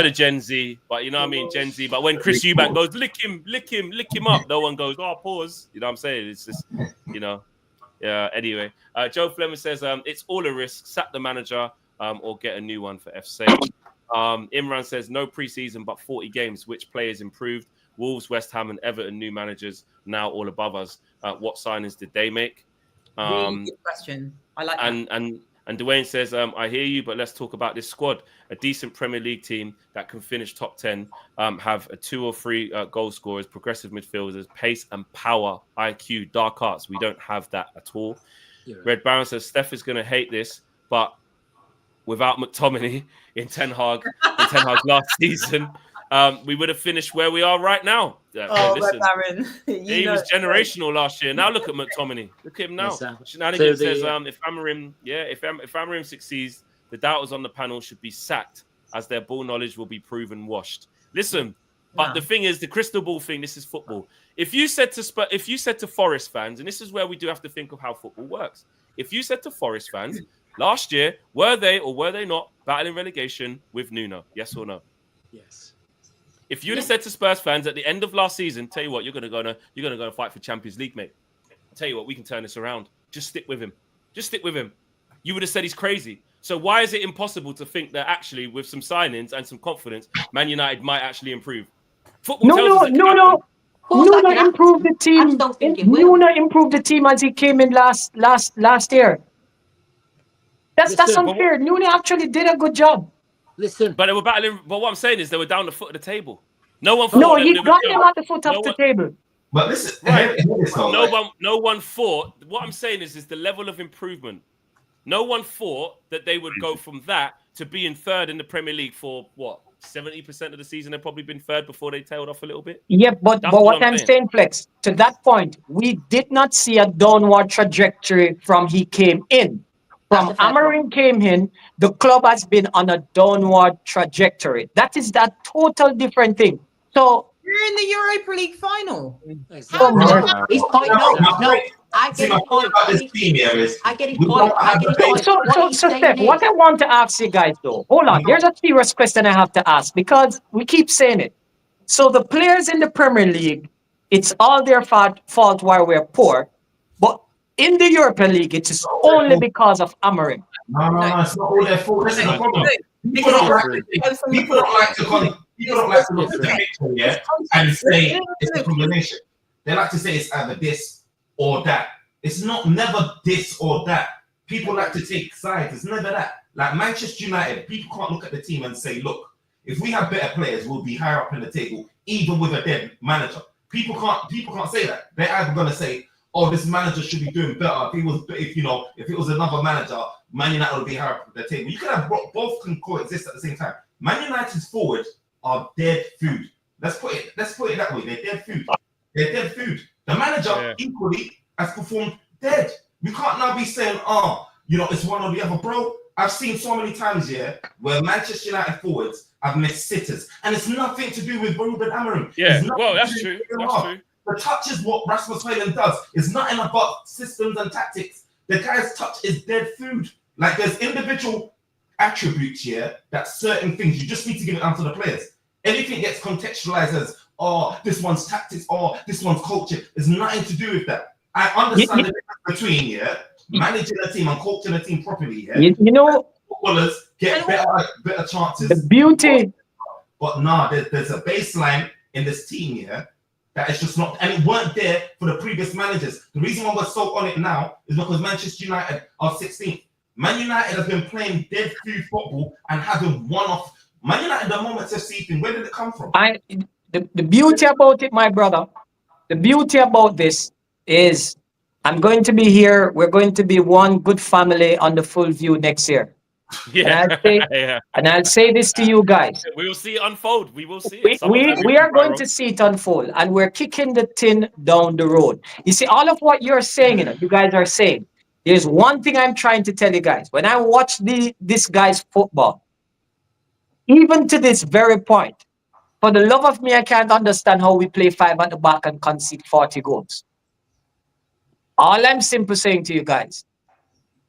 the Gen Z. But you know what I mean, Gen Z. But when Chris Eubank goes, lick him up, no one goes, oh, pause. You know what I'm saying? It's just, yeah. Anyway, Joe Fleming says, it's all a risk. Sack the manager, or get a new one for FC. Imran says, no preseason, but 40 games. Which players improved? Wolves, West Ham, and Everton, new managers, now all above us. What signings did they make? Really good question. I like that. And Dwayne says, I hear you, but let's talk about this squad. A decent Premier League team that can finish top 10, have a 2 or 3 goal scorers, progressive midfielders, pace and power, IQ, dark arts. We don't have that at all. Yeah. Red Baron says, Steph is going to hate this, but without McTominay in Ten Hag's last season, we would have finished where we are right now. Listen, Baron. He was generational last year. Now look at McTominay. Look at him now. Shenanigans says, if Amorim succeeds, the doubters on the panel should be sacked, as their ball knowledge will be proven washed. Listen, But the thing is, the crystal ball thing. This is football. If you said to Forest fans, and this is where we do have to think of how football works. If you said to Forest fans last year, were they or were they not battling relegation with Nuno? Yes or no? Yes. If you'd have said to Spurs fans at the end of last season, tell you what, you're gonna go and fight for Champions League, mate. I'll tell you what, we can turn this around. Just stick with him. Just stick with him. You would have said he's crazy. So why is it impossible to think that actually, with some signings and some confidence, Man United might actually improve? Football Nuno improved the team. Nuno improved the team as he came in last year. That's unfair. Nuno actually did a good job. Listen, but they were battling. But what I'm saying is they were down the foot of the table. No one. No, he got them at the foot of the table. But listen, no one thought. What I'm saying is the level of improvement. No one thought that they would go from that to being third in the Premier League for what 70% of the season. They've probably been third before they tailed off a little bit. Yeah, but what I'm saying, Flex, to that point, we did not see a downward trajectory from he came in. From Amorim came in, the club has been on a downward trajectory. That is that total different thing. So you're in the Europa League final. He's pointing no. I get his point. I get his point. So Steph, what I want to ask you guys though, hold on. There's a serious question I have to ask because we keep saying it. So the players in the Premier League, it's all their fault while we're poor, but in the Europa League, it is only because of Amorim. No, it's not all their fault. This is the problem. People don't like to look at the picture, yeah, and say it's a combination. They like to say it's either this or that. It's never this or that. People like to take sides. It's never that. Like Manchester United, people can't look at the team and say, look, if we have better players, we'll be higher up in the table, even with a dead manager. People can't say that. They're either gonna say, oh, this manager should be doing better. If it was another manager, Man United would be higher up the table. You can have both can coexist at the same time. Man United's forwards are dead food. Let's put it that way. They're dead food. They're dead food. The manager equally has performed dead. We can't now be saying, it's one or the other, bro. I've seen so many times where Manchester United forwards have missed sitters, and it's nothing to do with Ruben Amorim. Yeah, well, that's true. That's true. The touch is what Rasmus Højlund does. It's nothing about systems and tactics. The guy's touch is dead food. Like there's individual attributes here that certain things you just need to give it down to the players. Anything gets contextualized as, this one's tactics, this one's culture. There's nothing to do with that. I understand the difference between managing a team and coaching a team properly. Footballers get better chances. The beauty. But there's a baseline in this team here. That is just not, and it weren't there for the previous managers. The reason why we're so on it now is because Manchester United are 16th. Man United have been playing dead food football and having one-off. Man United, the moments of seething, where did it come from? The beauty about it, my brother, the beauty about this is I'm going to be here. We're going to be one good family on the Full View next year. Yeah. And I'll say this to you guys. We will see it unfold. We will see it. We are going to see it unfold, and we're kicking the tin down the road. You see, all of what you're saying, you guys are saying, there's one thing I'm trying to tell you guys. When I watch this guy's football, even to this very point, for the love of me, I can't understand how we play 5 at the back and concede 40 goals. All I'm simply saying to you guys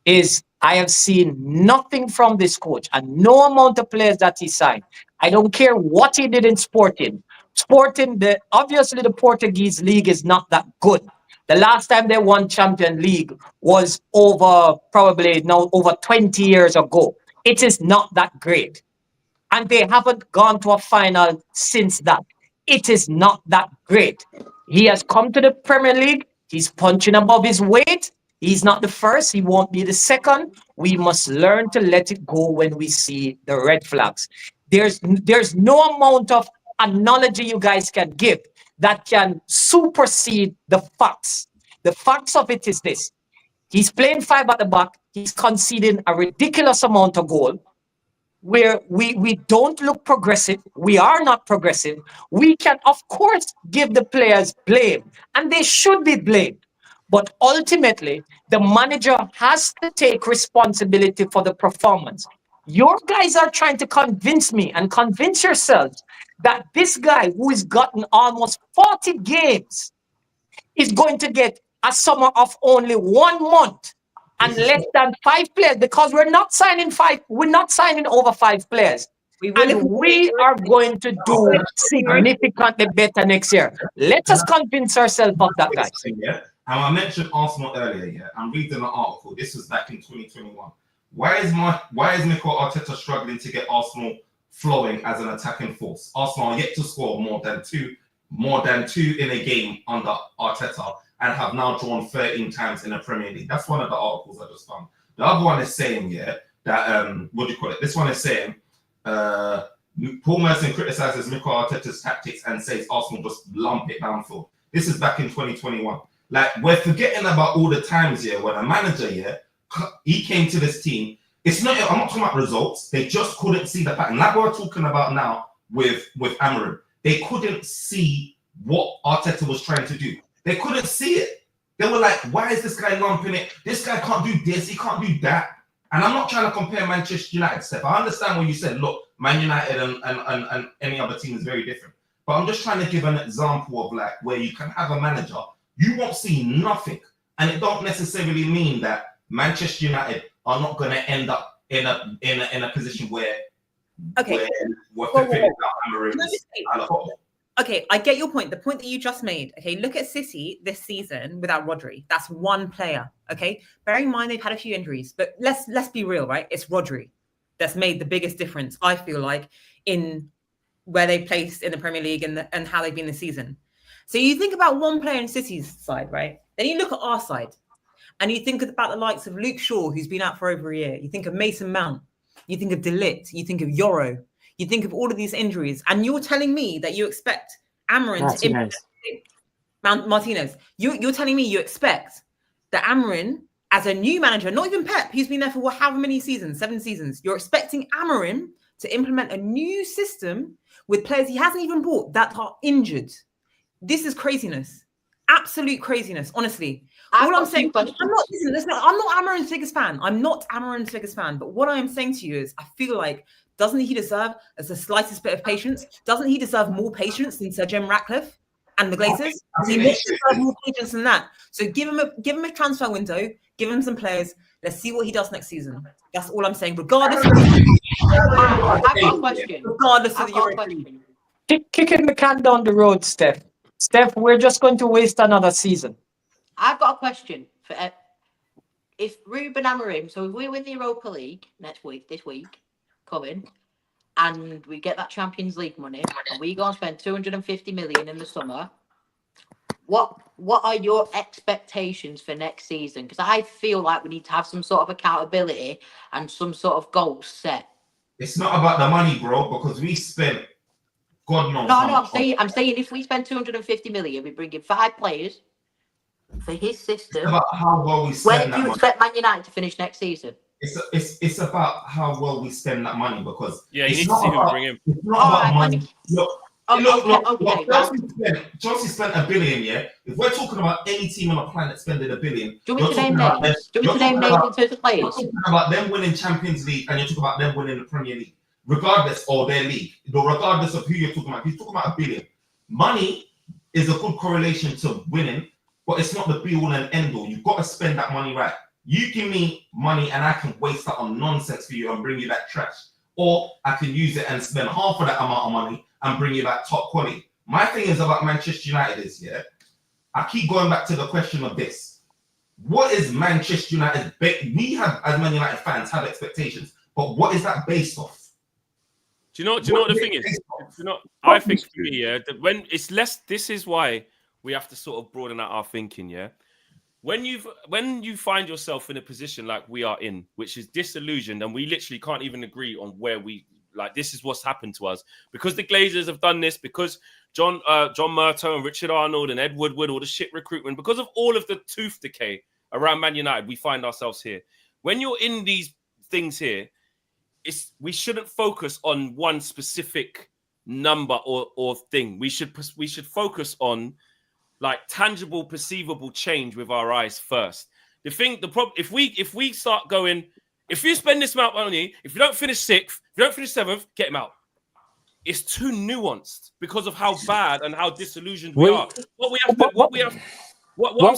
is I have seen nothing from this coach and no amount of players that he signed. I don't care what he did in Sporting. Obviously the Portuguese league is not that good. The last time they won Champions League was over 20 years ago. It is not that great. And they haven't gone to a final since that. It is not that great. He has come to the Premier League. He's punching above his weight. He's not the first. He won't be the second. We must learn to let it go when we see the red flags. There's no amount of analogy you guys can give that can supersede the facts. The facts of it is this. He's playing 5 at the back. He's conceding a ridiculous amount of goal. Where we don't look progressive. We are not progressive. We can, of course, give the players blame, and they should be blamed. But ultimately, the manager has to take responsibility for the performance. Your guys are trying to convince me and convince yourselves that this guy who has gotten almost 40 games is going to get a summer of only 1 month and less than 5 players, because we're not signing over 5 players. And we are going to do significantly better next year. Let us convince ourselves of that, guys. Yeah. And I mentioned Arsenal earlier. Yeah, I'm reading an article. This was back in 2021. Why is Mikel Arteta struggling to get Arsenal flowing as an attacking force? Arsenal are yet to score more than two in a game under Arteta, and have now drawn 13 times in the Premier League. That's one of the articles I just found. The other one is saying, yeah, that what do you call it? This one is saying, Paul Merson criticizes Mikel Arteta's tactics and says Arsenal just lump it downfield. This is back in 2021. Like, we're forgetting about all the times here when a manager, yeah, he came to this team. I'm not talking about results. They just couldn't see the pattern. Like we're talking about now with Amorim. They couldn't see what Arteta was trying to do. They couldn't see it. They were like, why is this guy lumping it? This guy can't do this. He can't do that. And I'm not trying to compare Manchester United, Steph. I understand what you said. Look, Man United and any other team is very different. But I'm just trying to give an example of like where you can have a manager, you won't see nothing. And it don't necessarily mean that Manchester United are not going to end up in a position where Okay, I get your point. The point that you just made. Okay, look at City this season without Rodri. That's one player. Okay, bearing in mind they've had a few injuries, but let's be real, right? It's Rodri that's made the biggest difference, I feel like, in where they placed in the Premier League and how they've been this season. So you think about one player in City's side, right? Then you look at our side, and you think about the likes of Luke Shaw, who's been out for over a year. You think of Mason Mount. You think of De Ligt. You think of Yoro. You think of all of these injuries, and you're telling me that you expect Amorim to implement Martinez. You're telling me you expect that Amorim, as a new manager, not even Pep, he's been there for however many seasons, 7 seasons. You're expecting Amorim to implement a new system with players he hasn't even bought that are injured. This is craziness, absolute craziness. Honestly, all I'm saying, I'm not Amorim's biggest fan. I'm not Amorim's biggest fan. But what I am saying to you is, I feel like, doesn't he deserve as the slightest bit of patience? Doesn't he deserve more patience than Sir Jim Ratcliffe and the Glazers? He deserves more patience than that. So give him a transfer window, give him some players. Let's see what he does next season. That's all I'm saying. Regardless of I've got a question. Regardless of the Kicking the can down the road, Steph. Steph, we're just going to waste another season. I've got a question for if Ruben Amorim. So if we win the Europa League this week, coming, and we get that Champions League money, and we go and spend 250 million in the summer, what are your expectations for next season? Because I feel like we need to have some sort of accountability and some sort of goals set. It's not about the money, bro, because we spent God knows. No, I'm saying if we spend 250 million, we bring in 5 players for his system. It's about how well we spend. Where do you expect Man United to finish next season? It's about how well we spend that money, because you need to see who we bring in. It's not about money. Look, Chelsea spent $1 billion. Yeah, if we're talking about any team on the planet spending $1 billion, do we name names? Do we name names in terms of players? You're talking about them winning Champions League, and you're talking about them winning the Premier League, regardless of their league, regardless of who you're talking about. You're talking about $1 billion. Money is a good correlation to winning, but it's not the be all and end all. You've got to spend that money right. You give me money and I can waste that on nonsense for you and bring you that trash. Or I can use it and spend half of that amount of money and bring you that top quality. My thing is about Manchester United is, yeah, I keep going back to the question of this. What is Manchester United? We have, as Man United fans, have expectations, but what is that based off? Do you know what the thing is? I think for me, yeah, that when it's less, this is why we have to sort of broaden out our thinking, yeah. When you find yourself in a position like we are in, which is disillusioned, and we literally can't even agree on where we this is what's happened to us because the Glazers have done this, because John Murtough and Richard Arnold and Ed Woodward, all the shit recruitment, because of all of the tooth decay around Man United, we find ourselves here. When you're in these things here, we shouldn't focus on one specific number or thing. We should focus on tangible, perceivable change with our eyes first. The problem, if we start going, If you spend this amount of money, if you don't finish 6th, if you don't finish 7th, get him out. It's too nuanced because of how bad and how disillusioned we are. What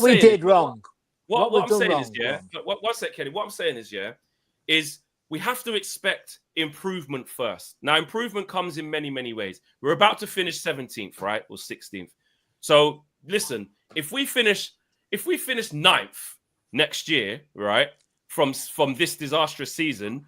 we did wrong. What I'm saying is, yeah. What's that, Kenny? What I'm saying is, yeah, is we have to expect improvement first. Now, improvement comes in many, many ways. We're about to finish 17th, right, or 16th. So, listen, if we finish 9th next year, right, from this disastrous season,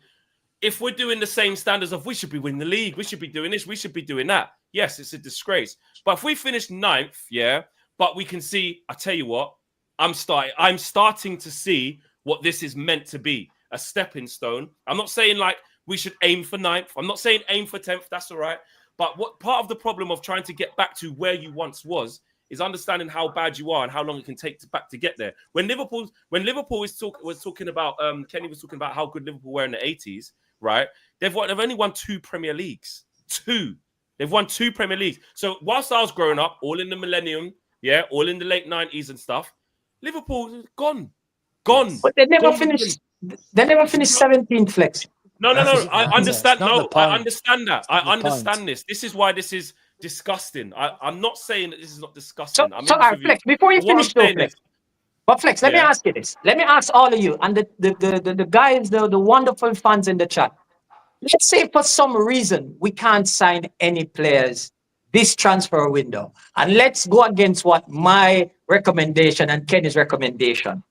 if we're doing the same standards of we should be winning the league, we should be doing this, we should be doing that. Yes, it's a disgrace. But if we finish 9th, yeah, but we can see, I tell you what, I'm starting to see what this is meant to be, a stepping stone. I'm not saying like we should aim for 9th. I'm not saying aim for 10th. That's all right. But what part of the problem of trying to get back to where you once was is understanding how bad you are and how long it can take to get there. When Liverpool was talking about, Kenny was talking about how good Liverpool were in the 80s, right? They've only won 2 Premier Leagues. 2. They've won 2 Premier Leagues. So whilst I was growing up, all in the millennium, yeah, all in the late 90s and stuff, Liverpool gone. But they never finished. They never finished 17th, Flex. No. I understand. No, I understand that. I understand this. This is why this is disgusting. I'm not saying that this is not disgusting. So Flex, before you finish though, Flex. But Flex, let me ask you this. Let me ask all of you and the guys, the wonderful fans in the chat. Let's say for some reason we can't sign any players this transfer window. And let's go against what my recommendation and Kenny's recommendation.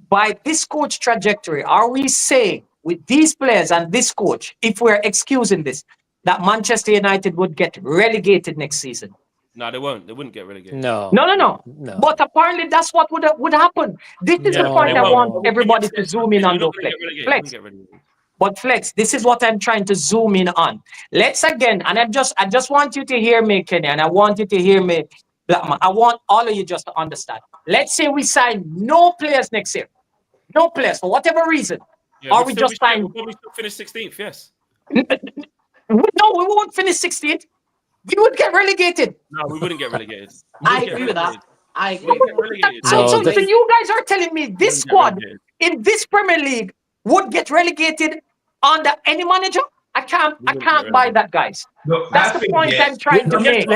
By this coach trajectory, are we saying with these players and this coach, if we're excusing this, that Manchester United would get relegated next season? No, they won't. They wouldn't get relegated. No. But apparently that's what would happen. This is the point I want everybody to zoom in on, though, Flex. But Flex, this is what I'm trying to zoom in on. Let's again, and I just want you to hear me, Kenny, and I want you to hear me, Blackman. I want all of you just to understand. Let's say we sign no players next year. No players for whatever reason. Yeah, or we just sign. We'll probably still finish 16th, yes. No, we won't finish 16th. We would get relegated. No, we wouldn't get relegated. I agree with that. I agree. So you guys are telling me this squad in this Premier League would get relegated under any manager? I can't buy that, guys. Look, that's the point I'm trying to make.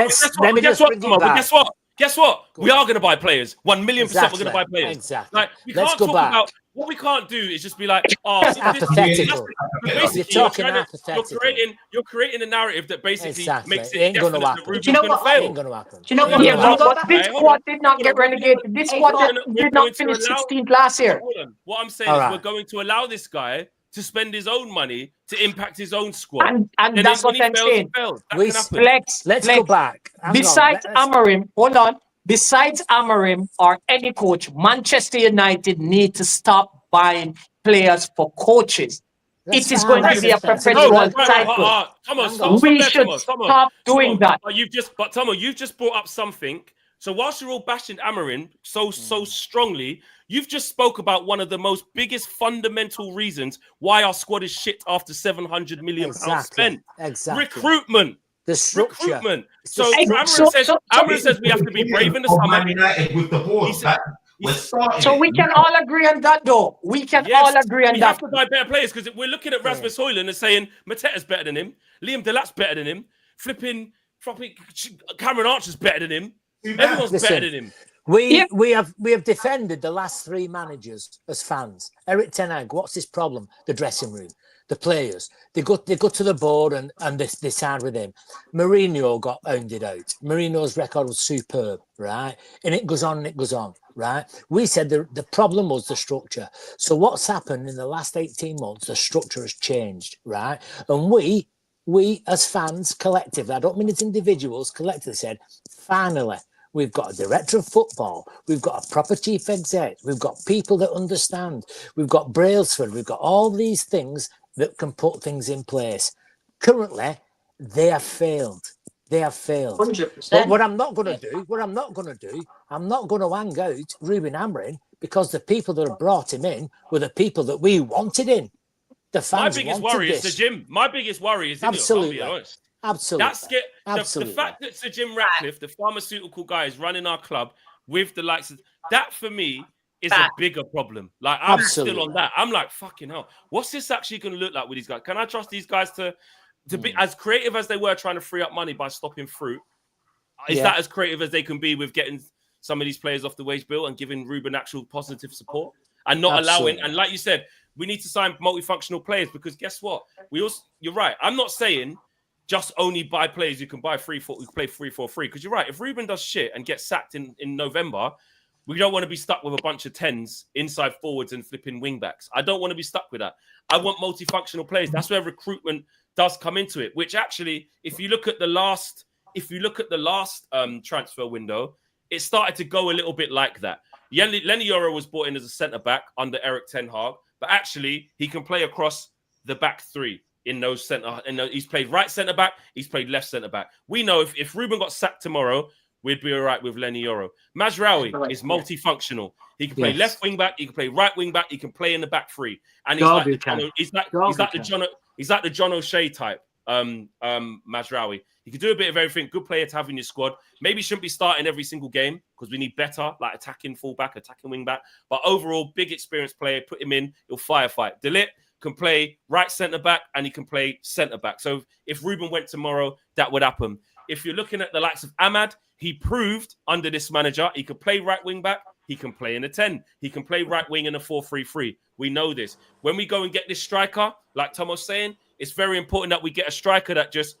Guess what? We are going to buy players. 1,000,000% we're going to buy players. Exactly. Like, we can't talk about what we can't do is just be like, oh, that's hypothetical. You're talking hypothetical. You're creating a narrative that basically makes it ain't going to happen. Do you know what? Ain't going to happen. Do you know what? Yeah, but this squad did not get relegated. This squad did not finish 16th last year. What I'm saying is we're going to allow this guy to spend his own money to impact his own squad. And that's what I'm saying. Let's go back. Besides Amorim, hold on. Besides Amorim or any coach, Manchester United need to stop buying players for coaches. It is going to be a perpetual cycle. We should stop doing that. But Tomo, you've just brought up something. So whilst you're all bashing Amorim so strongly, you've just spoke about one of the most biggest fundamental reasons why our squad is shit after £700 million spent. Exactly. Recruitment. The structure. Recruitment. So Amorim says we have to be brave in the summer. United with the board. So we can all agree on that, though. We can all agree on that. We have to buy better players because we're looking at Rasmus Højlund and saying Mateta's better than him, Liam Delat's better than him, flipping Cameron Archer's better than him. Everyone's better than him. We have defended the last 3 managers as fans. Eric Ten Hag, what's his problem? The dressing room, the players. They go to the board and they side with him. Mourinho got hounded out. Mourinho's record was superb, right? And it goes on and it goes on, right? We said the problem was the structure. So what's happened in the last 18 months? The structure has changed, right? And we as fans collectively, I don't mean as individuals, collectively said, finally, we've got a director of football. We've got a proper chief exec. We've got people that understand. We've got Brailsford. We've got all these things that can put things in place. Currently, they have failed. They have failed. 100%. But what I'm not going to do, I'm not going to hang out Ruben Amorim because the people that have brought him in were the people that we wanted in. The fans My biggest worry is the gym. My biggest worry is absolutely. Absolutely. The fact that Sir Jim Ratcliffe, the pharmaceutical guy, is running our club with the likes of that, for me, is a bigger problem. Like, I'm Absolutely. still on that. I'm like, fucking hell, what's this actually going to look like with these guys? Can I trust these guys to be as creative as they were trying to free up money by stopping fruit? Is that as creative as they can be with getting some of these players off the wage bill and giving Ruben actual positive support and not allowing? And like you said, we need to sign multifunctional players, because guess what? You're right. I'm not saying just only buy players you can buy free for. We play free for free, because you're right. If Ruben does shit and gets sacked in November, we don't want to be stuck with a bunch of 10s, inside forwards, and flipping wing backs. I don't want to be stuck with that. I want multifunctional players. That's where recruitment does come into it. Which actually, if you look at the last transfer window, it started to go a little bit like that. Lenny Yoro was brought in as a centre back under Eric Ten Hag, but actually he can play across the back three in those centre. And he's played right centre back, he's played left centre back. We know if Ruben got sacked tomorrow, we'd be all right with Lenny Yoro. Mazraoui is multifunctional. He can play left wing back, he can play right wing back, he can play in the back three, and he's like the John O'Shea type. Mazraoui. He can do a bit of everything. Good player to have in your squad. Maybe shouldn't be starting every single game, because we need better, like attacking fullback, attacking wing back. But overall, big experienced player. Put him in, he'll firefight. De Ligt can play right centre back and he can play centre back. So if Ruben went tomorrow, that would happen. If you're looking at the likes of Ahmad, he proved under this manager he could play right wing back. He can play in a 10. He can play right wing in a 4-3-3. We know this. When we go and get this striker, like Tom was saying, it's very important that we get a striker that just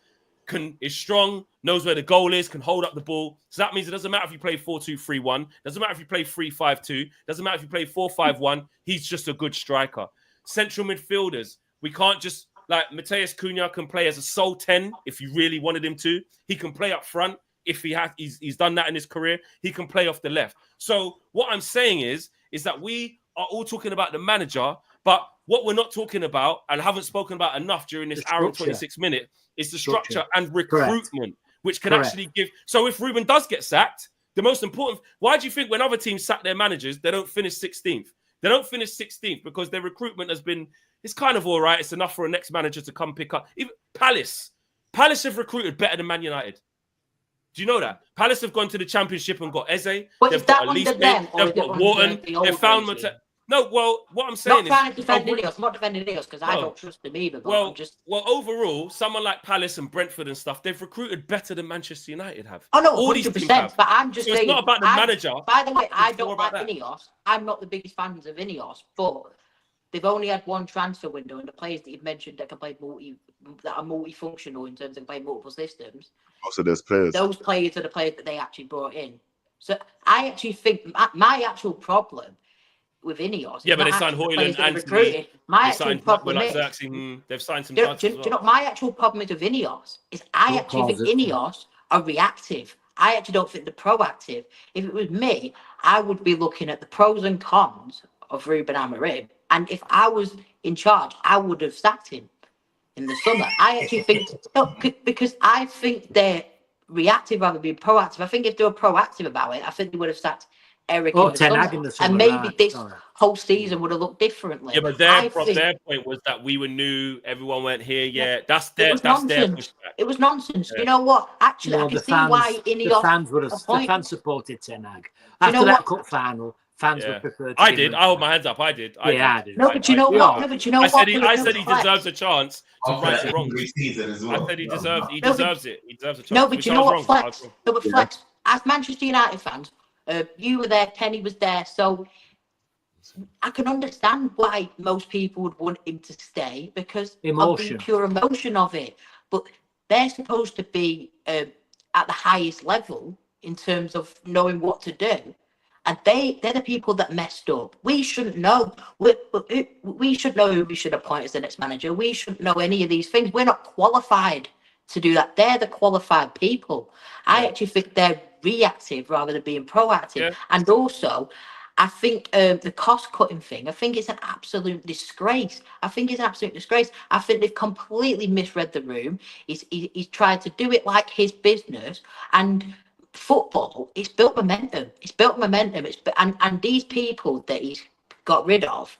is strong, knows where the goal is, can hold up the ball. So that means it doesn't matter if you play 4-2-3-1, doesn't matter if you play 3-5-2, doesn't matter if you play 4-5-1. He's just a good striker. Central midfielders, we can't just, like, Mateus Cunha can play as a sole 10 if you really wanted him to. He can play up front if he's done that in his career. He can play off the left. So what I'm saying is that we are all talking about the manager, but what we're not talking about and haven't spoken about enough during this hour and 26 minutes is the structure and recruitment, which can actually give. So if Ruben does get sacked, the most important, why do you think when other teams sack their managers, they don't finish 16th? They don't finish 16th because their recruitment has been, it's kind of all right. It's enough for a next manager to come pick up. Even Palace have recruited better than Man United. Do you know that? Palace have gone to the Championship and got Eze. But they've is that got under Elise, them or they've is it got Wharton. under the old They've found regime? No, well, what I'm Not saying trying to is... defend Ineos, not defending Ineos, because I don't trust them either. But I'm just... Well, overall, someone like Palace and Brentford and stuff, they've recruited better than Manchester United have. Oh, no, all 100%, these teams have. but I'm just So saying... it's not about the manager. By the way, I don't like that. Ineos. I'm not the biggest fans of Ineos, but they've only had one transfer window, and the players that you've mentioned that can play that are multifunctional in terms of playing multiple systems. Also, there's players. Those players are the players that they actually brought in. So I actually think my actual problem with Ineos. Yeah, but they signed Hoyland, Anthony. My actual problem is they've signed some. Do you know my actual problem is with Ineos? Is I actually think Ineos are reactive. I actually don't think they're proactive. If it was me, I would be looking at the pros and cons of Ruben Amorim, and if I was in charge, I would have sacked him in the summer. I actually think because I think they're reactive rather than being proactive. I think if they were proactive about it, I think they would have sacked Eric in the summer, and maybe this whole season would have looked differently. Yeah, but their point was that we were new, everyone weren't here yet. That's their pushback. It was nonsense. Yeah. You know what? Actually, I can see why the fans supported Ten Hag after that cup final. Fans would prefer. I did. I hold my hands up. I did. I did. No, but you know what? No, but you know what? I said he deserves a chance to right the wrong. I said he deserves it. He deserves a chance. No, but you know what, Flex? No, but Flex, as Manchester United fans, you were there, Kenny was there, so I can understand why most people would want him to stay because of the pure emotion of it. But they're supposed to be at the highest level in terms of knowing what to do. And they're the people that messed up. We shouldn't know. We should know who we should appoint as the next manager. We shouldn't know any of these things. We're not qualified to do that. They're the qualified people. I actually think they're reactive rather than being proactive. Yeah. And also, I think the cost-cutting thing, I think it's an absolute disgrace. I think they've completely misread the room. He's tried to do it like his business. And football, it's built momentum. And these people that he's got rid of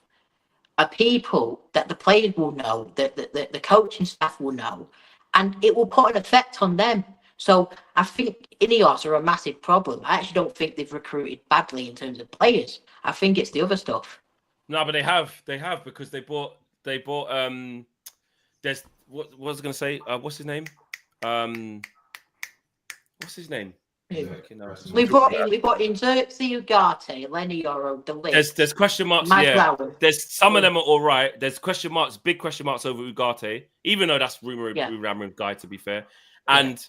are people that the players will know, that the coaching staff will know, and it will put an effect on them. So I think Ineos are a massive problem. I actually don't think they've recruited badly in terms of players. I think it's the other stuff. No, but they have because they bought there's what was I gonna say? What's his name? What's his name? We brought in Xerxes, Ugarte, Lenny Yoro, the list. There's question marks. There's some of them are all right. There's question marks, big question marks over Ugarte, even though that's rumored guy to be fair. And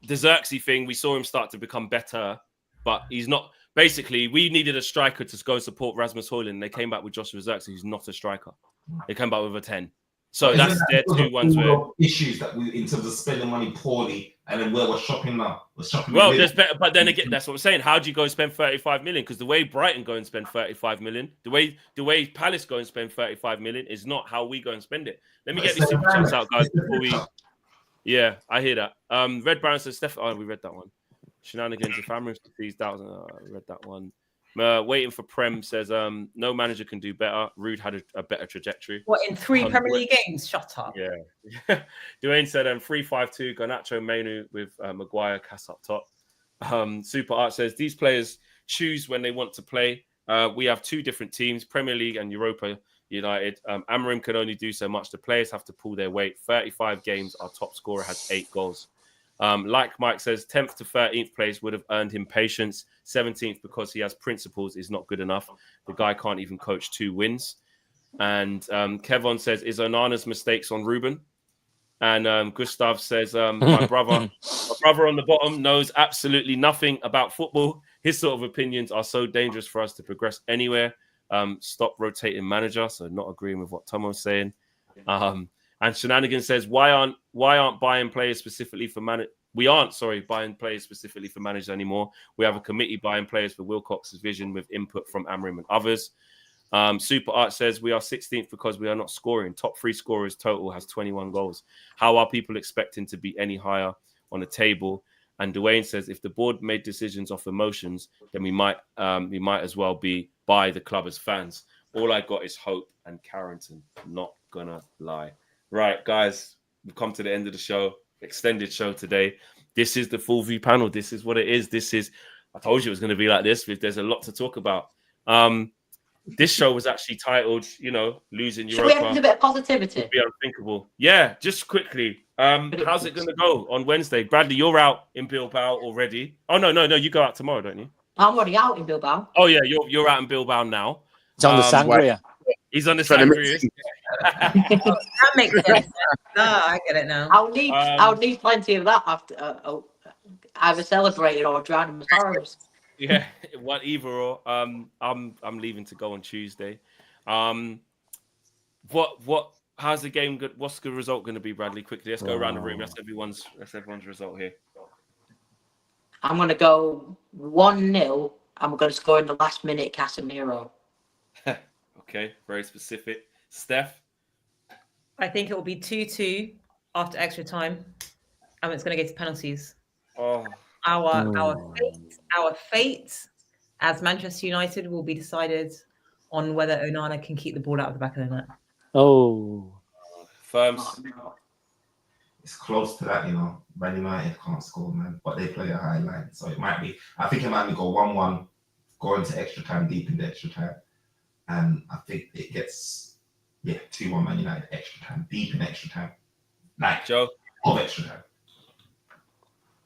the Xerxes thing, we saw him start to become better, but he's not. Basically, we needed a striker to go support Rasmus Højlund. They came back with Joshua Xerxes, who's not a striker. They came back with a 10. So that's their two ones where issues that we in terms of spending money poorly, and then where we're shopping now. There's better, but then again, that's what I'm saying. How do you go and spend 35 million? Because the way Brighton go and spend 35 million, the way Palace go and spend 35 million is not how we go and spend it. Let me get these super chats out, guys, before we. Yeah, I hear that. Red Baron says, we read that one. Shenanigans, if Amram sees doubts, I read that one. Waiting for Prem says, no manager can do better. Rude had a better trajectory. What, in 3 Premier League games? Shut up. Yeah. Dwayne said 3-5-2, Garnacho, Manu with Maguire, Cass up top. Super Art says, these players choose when they want to play. We have 2 different teams, Premier League and Europa United. Amarim can only do so much. The players have to pull their weight. 35 games, our top scorer has 8 goals. Like Mike says, 10th to 13th place would have earned him patience. 17th because he has principles is not good enough. The guy can't even coach 2 wins. And Kevon says, is Onana's mistakes on Ruben? And Gustav says, my brother on the bottom knows absolutely nothing about football. His sort of opinions are so dangerous for us to progress anywhere. Stop rotating manager. So not agreeing with what Tomo's saying. And Shenanigans says, why aren't buying players specifically for manage? We aren't, buying players specifically for managers anymore. We have a committee buying players for Wilcox's vision with input from Amarim and others. Super Art says, we are 16th because we are not scoring. Top 3 scorers total has 21 goals. How are people expecting to be any higher on the table? And Dwayne says, if the board made decisions off emotions, then we might as well be by the club as fans. All I got is hope and Carrington. Not gonna lie. Right, guys, we've come to the end of the show. Extended show today. This is the full view panel. This is what it is. I told you it was going to be like this. There's a lot to talk about. This show was actually titled, losing Europa. Should we have a bit of positivity? Be unthinkable. Yeah, just quickly. How's it going to go on Wednesday? Bradley, you're out in Bilbao already. Oh, no. You go out tomorrow, don't you? I'm already out in Bilbao. Oh, yeah, you're out in Bilbao now. It's on the sangria. He's on the sangria. That makes sense. I get it now. I'll need plenty of that after either celebrating or drowning my sorrows. Yeah, either or. I'm leaving to go on Tuesday. How's the game good? What's the result going to be, Bradley? Quickly, let's go around the room. That's everyone's result here. I'm going to go 1-0. I'm going to score in the last minute, Casemiro. Okay, very specific. Steph? I think it will be 2-2 after extra time, and it's going to go to penalties. Oh, our fate as Manchester United will be decided on whether Onana can keep the ball out of the back of the net. Oh, Firms. It's close to that, Man United can't score, man, but they play a high line, so it might be. I think it might go 1-1, go into extra time, deep into extra time, and I think it gets 2-1 Man United extra time, deep in extra time, like Joe of extra time.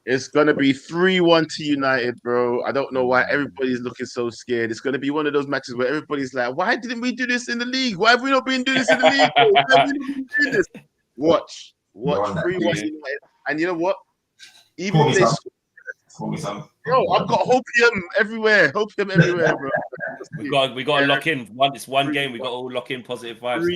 It's gonna be 3-1 to United, bro. I don't know why everybody's looking so scared. It's gonna be one of those matches where everybody's like, "Why didn't we do this in the league? Why have we not been doing this in the league? Why have we not been doing this?" Watch 3-1 United, and you know what? Even if they bro, I've got hopium everywhere, bro. We got to lock in. It's one game. We got to all lock in positive vibes.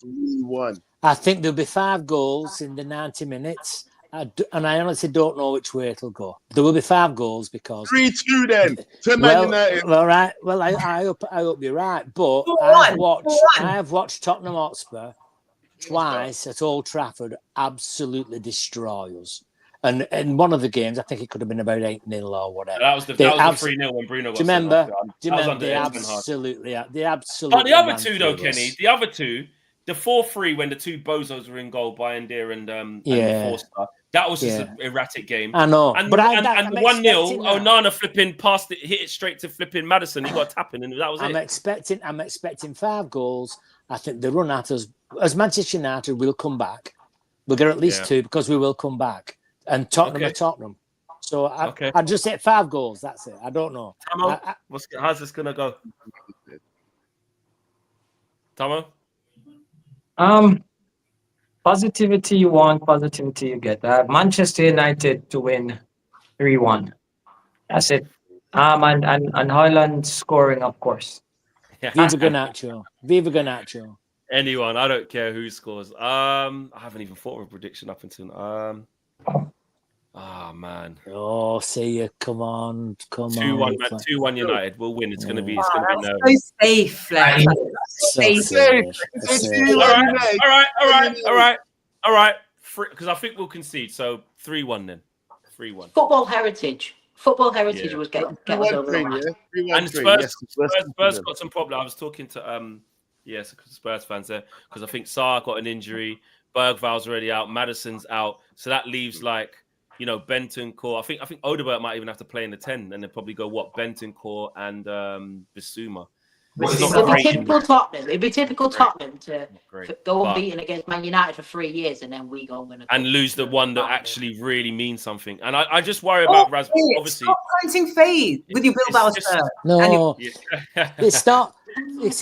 3-1. I think there'll be 5 goals in the 90 minutes. And I honestly don't know which way it'll go. There will be 5 goals because 3-2 then to Man United. Well, right. Well, I hope you're right. But I have watched Tottenham Hotspur twice at Old Trafford absolutely destroy us. And in one of the games, I think it could have been about 8-0 or whatever. That was the 3-0 when Bruno got. Do you remember? They absolutely. But the other two, though, Kenny. The other two, the 4-3 when the 2 bozos were in goal, Bayindir and Forster. That was just an erratic game. I know. And, but and 1-0, Onana flipping past it, hit it straight to flipping Maddison. He got a tap in, and that was it. I'm expecting 5 goals. I think the run at us, as Manchester United, will come back. We'll get at least 2 because we will come back. And Tottenham are Tottenham. So I just hit 5 goals. That's it. I don't know. Tomo, how's this going to go? Tomo? Positivity you want, positivity you get. Manchester United to win 3-1. That's it. And Haaland scoring, of course. Viva Garnacho. Viva Garnacho. Anyone. I don't care who scores. I haven't even thought of a prediction up until man. Oh, see you. Come on. 2-1 United. We'll win. It's gonna be nervous. So safe, like. All right. Because I think we'll concede. So 3-1 then. 3-1. Football heritage was getting us over the line. And Spurs got some problem. I was talking to Spurs fans there because I think Sarr got an injury, Bergval's already out, Maddison's out, so that leaves Bentancur. I think Odegaard might even have to play in the 10, and then probably go Bentancur and Bissouma. It'd be typical Tottenham to go unbeaten against Man United for 3 years and then we go and win and lose the one that actually really means something. And I just worry about Raz. Obviously, stop planting faith with your Bilbao shirt. No, it's not. It's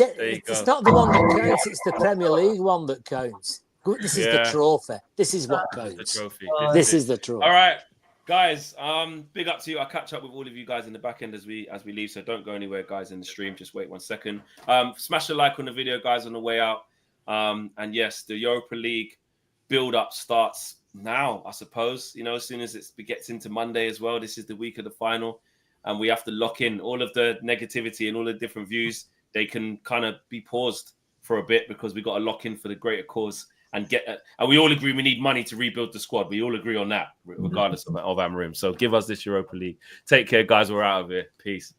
not the one that counts. It's the Premier League one that counts. This is the trophy. This is what counts. The trophy. This is the trophy. All right. Guys, big up to you. I'll catch up with all of you guys in the back end as we leave. So don't go anywhere, guys, in the stream. Just wait 1 second. Smash a like on the video, guys, on the way out. And yes, the Europa League build-up starts now, I suppose. As soon as it gets into Monday as well, this is the week of the final. And we have to lock in all of the negativity and all the different views. They can kind of be paused for a bit because we've got to lock in for the greater cause. And we all agree we need money to rebuild the squad. We all agree on that, regardless of Amarim. So give us this Europa League. Take care, guys. We're out of here. Peace.